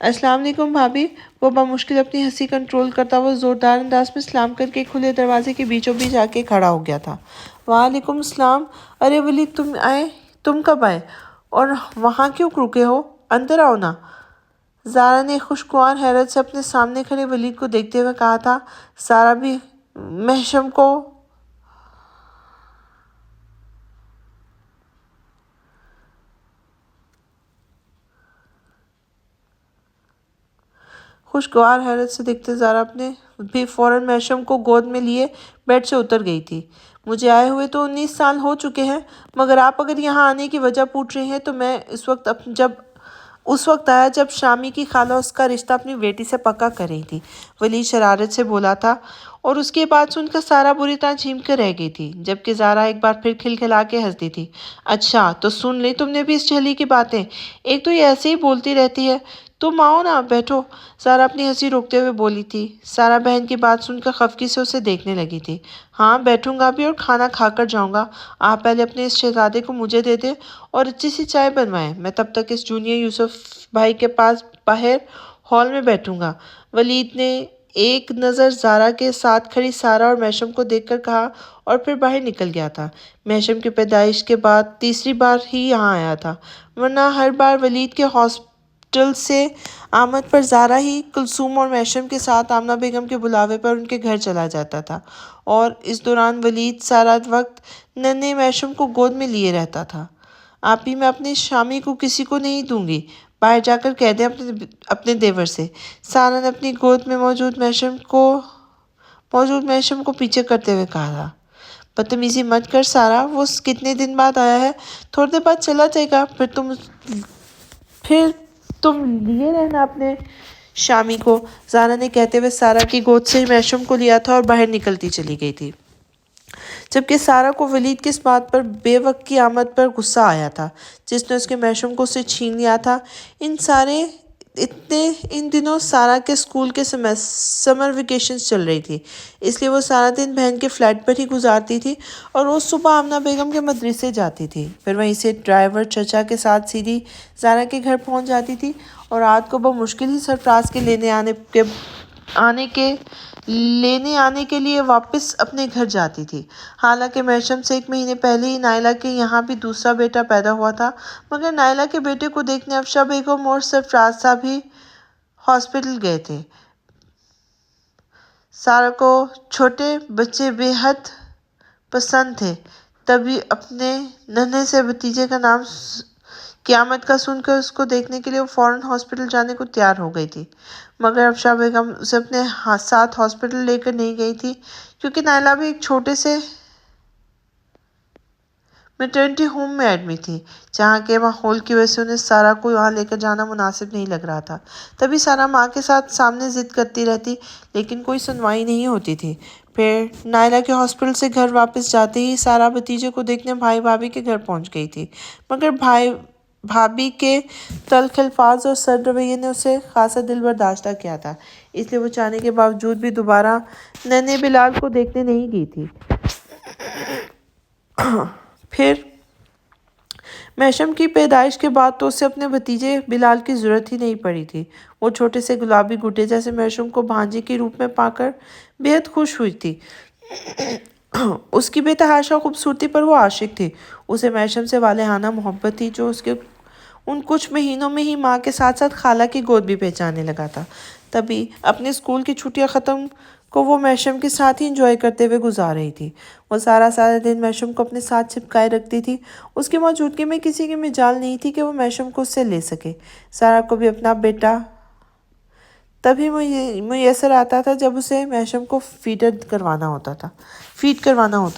A: السلام علیکم بھابھی، وہ بمشکل اپنی ہنسی کنٹرول کرتا ہوا زوردار انداز میں سلام کر کے کھلے دروازے کے بیچوں بیچ آ کے کھڑا ہو گیا تھا۔ وعلیکم السلام، ارے ولید تم آئے، تم کب آئے، اور وہاں کیوں رکے ہو، اندر آؤ نا۔ زارا نے خوشگوار حیرت سے اپنے سامنے کھڑے ولید کو دیکھتے ہوئے کہا تھا۔ زارا بھی محشم کو خوشگوار حیرت سے دیکھتے زارا اپنے بھی فوراً محشم کو گود میں لیے بیڈ سے اتر گئی تھی۔ مجھے آئے ہوئے تو 19 سال ہو چکے ہیں، مگر آپ اگر یہاں آنے کی وجہ پوچھ رہے ہیں تو میں اس وقت آیا جب شامی کی خالہ اس کا رشتہ اپنی بیٹی سے پکا کر رہی تھی، ولید شرارت سے بولا تھا، اور اس کی بات سن کر سارا بری طرح جھیم کر رہ گئی تھی، جبکہ زارا ایک بار پھر کھلکھلا کے ہنستی تھی۔ اچھا تو سن لی تم نے بھی اس جھلی کی باتیں؟ ایک تو یہ ایسے ہی بولتی رہتی ہے۔ تم آؤ نا، بیٹھو، سارا اپنی ہنسی روکتے ہوئے بولی تھی۔ سارا بہن کی بات سن کر خفگی سے اسے دیکھنے لگی تھی۔ ہاں بیٹھوں گا بھی اور کھانا کھا کر جاؤں گا۔ آپ پہلے اپنے اس شہزادے کو مجھے دے دیں اور اچھی سی چائے بنوائیں، میں تب تک اس جونیئر یوسف بھائی کے پاس باہر ہال میں بیٹھوں گا۔ ولید نے ایک نظر زارا کے ساتھ کھڑی سارا اور محشم کو دیکھ کر کہا اور پھر باہر نکل گیا تھا۔ محشم کی پیدائش کے بعد تیسری بار ہی یہاں آیا تھا، ورنہ ہر بار ولید کے ہاسپٹل سے آمد پر زارا ہی کلثوم اور محشم کے ساتھ آمنہ بیگم کے بلاوے پر ان کے گھر چلا جاتا تھا، اور اس دوران ولید سارا وقت ننھے محشم کو گود میں لیے رہتا تھا۔ آپ ہی میں اپنے شامی کو کسی کو نہیں دوں گی، باہر جا کر کہہ دیں اپنے دیور سے، سارا نے اپنی گود میں موجود محشم کو پیچھے کرتے ہوئے کہا۔ بدتمیزی مت کر سارا، وہ کتنے دن بعد آیا ہے، تھوڑی دیر بعد چلا جائے گا، پھر تم لیے رہنا اپنے شامی کو، زارا نے کہتے ہوئے سارا کی گود سے محشم کو لیا تھا اور باہر نکلتی چلی گئی تھی، جبکہ سارا کو ولید کی اس بات پر بے وقت کی آمد پر غصہ آیا تھا جس نے اس کے محشم کو اس سے چھین لیا تھا۔ ان دنوں سارا کے اسکول کے سمر ویکیشنز چل رہی تھی، اس لیے وہ سارا دن بہن کے فلیٹ پر ہی گزارتی تھی اور روز صبح آمنہ بیگم کے مدرسے جاتی تھی، پھر وہیں سے ڈرائیور چچا کے ساتھ سیدھی زارا کے گھر پہنچ جاتی تھی اور رات کو بمشکل ہی سرفراز کے لینے آنے کے لیے واپس اپنے گھر جاتی تھی۔ حالانکہ محشم سے 1 مہینے پہلے ہی نائلہ کے یہاں بھی دوسرا بیٹا پیدا ہوا تھا، مگر نائلہ کے بیٹے کو دیکھنے افشا بیگم اور سرفراز صاحب ہی ہاسپٹل گئے تھے۔ سارا کو چھوٹے بچے بے حد پسند تھے، تبھی اپنے ننھے سے بھتیجے کا نام قیامت کا سن کر اس کو دیکھنے کے لیے وہ فوراً ہاسپٹل جانے کو تیار ہو گئی تھی، مگر افشا بیگم اسے اپنے ساتھ ہاسپٹل لے کر نہیں گئی تھی، کیونکہ نائلہ بھی ایک چھوٹے سے میٹرنٹی ہوم میں ایڈمٹ تھی، جہاں کے ماحول کی وجہ سے انہیں سارا کو وہاں لے کر جانا مناسب نہیں لگ رہا تھا۔ تبھی سارا ماں کے ساتھ سامنے ضد کرتی رہتی، لیکن کوئی سنوائی نہیں ہوتی تھی۔ پھر نائلہ کے ہاسپٹل سے گھر واپس جاتے ہی سارا بھتیجے کو دیکھنے بھائی بھابھی کے گھر پہنچ گئی تھی، مگر بھابھی کے تلخ الفاظ اور سرد رویے نے اسے خاصا دل برداشتہ کیا تھا، اس لیے وہ چاہنے کے باوجود بھی دوبارہ ننھے بلال کو دیکھنے نہیں گئی تھی۔ پھر محشم کی پیدائش کے بعد تو اسے اپنے بھتیجے بلال کی ضرورت ہی نہیں پڑی تھی۔ وہ چھوٹے سے گلابی گڈے جیسے محشم کو بھانجے کے روپ میں پا کر بے حد خوش ہوئی تھی۔ اس کی بے تحاشا خوبصورتی پر وہ عاشق تھی، اسے محشم سے والہانہ محبت تھی جو اس کے ان کچھ مہینوں میں ہی ماں کے ساتھ ساتھ خالہ کی گود بھی پہچاننے لگا تھا۔ تبھی اپنے اسکول کی چھٹیاں ختم کو وہ محشم کے ساتھ ہی انجوائے کرتے ہوئے گزار رہی تھی۔ وہ سارا دن محشم کو اپنے ساتھ چپکائے رکھتی تھی، اس کی موجودگی میں کسی کی مجال نہیں تھی کہ وہ محشم کو اس سے لے سکے۔ سارا کو بھی اپنا بیٹا تبھی میسر آتا تھا جب اسے محشم کو فیڈ کروانا ہوتا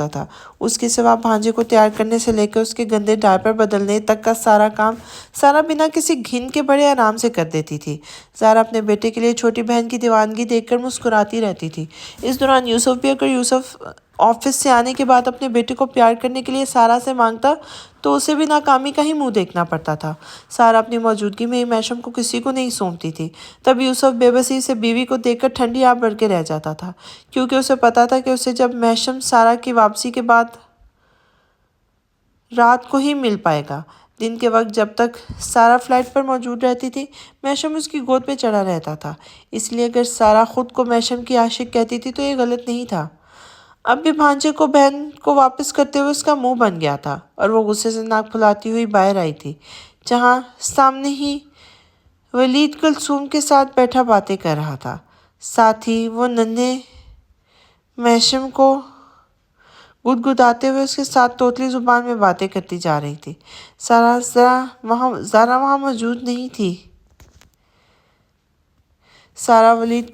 A: تھا۔ اس کے سوا بھانجے کو تیار کرنے سے لے کر اس کے گندے ڈائپر بدلنے تک کا سارا کام سارا بنا کسی گھن کے بڑے آرام سے کر دیتی تھی۔ سارا اپنے بیٹے کے لیے چھوٹی بہن کی دیوانگی دیکھ کر مسکراتی رہتی تھی۔ اس دوران یوسف بھی اگر یوسف آفس سے آنے کے بعد اپنے بیٹے کو پیار کرنے کے لیے سارا سے مانگتا تو اسے بھی ناکامی کا ہی منہ دیکھنا پڑتا تھا۔ سارا اپنی موجودگی میں ہی محشم کو کسی کو نہیں سونپتی تھی، تب یوسف بے بسی سے بیوی کو دیکھ کر ٹھنڈی آب بھر کے رہ جاتا تھا، کیونکہ اسے پتا تھا کہ اسے جب محشم سارا کی واپسی کے بعد رات کو ہی مل پائے گا۔ دن کے وقت جب تک سارا فلیٹ پر موجود رہتی تھی، محشم اس کی گود میں چڑھا رہتا تھا، اس لیے اگر سارا خود کو محشم کی عاشق کہتی تھی تو یہ غلط نہیں تھا۔ اب بھی بھانجے کو بہن کو واپس کرتے ہوئے اس کا منہ بن گیا تھا اور وہ غصے سے ناک پھلاتی ہوئی باہر آئی تھی، جہاں سامنے ہی ولید کلثوم کے ساتھ بیٹھا باتیں کر رہا تھا، ساتھ ہی وہ ننھے محشم کو گدگداتے ہوئے اس کے ساتھ توتلی زبان میں باتیں کرتی جا رہی تھی۔ زارا وہاں موجود نہیں تھی۔ سارا ولید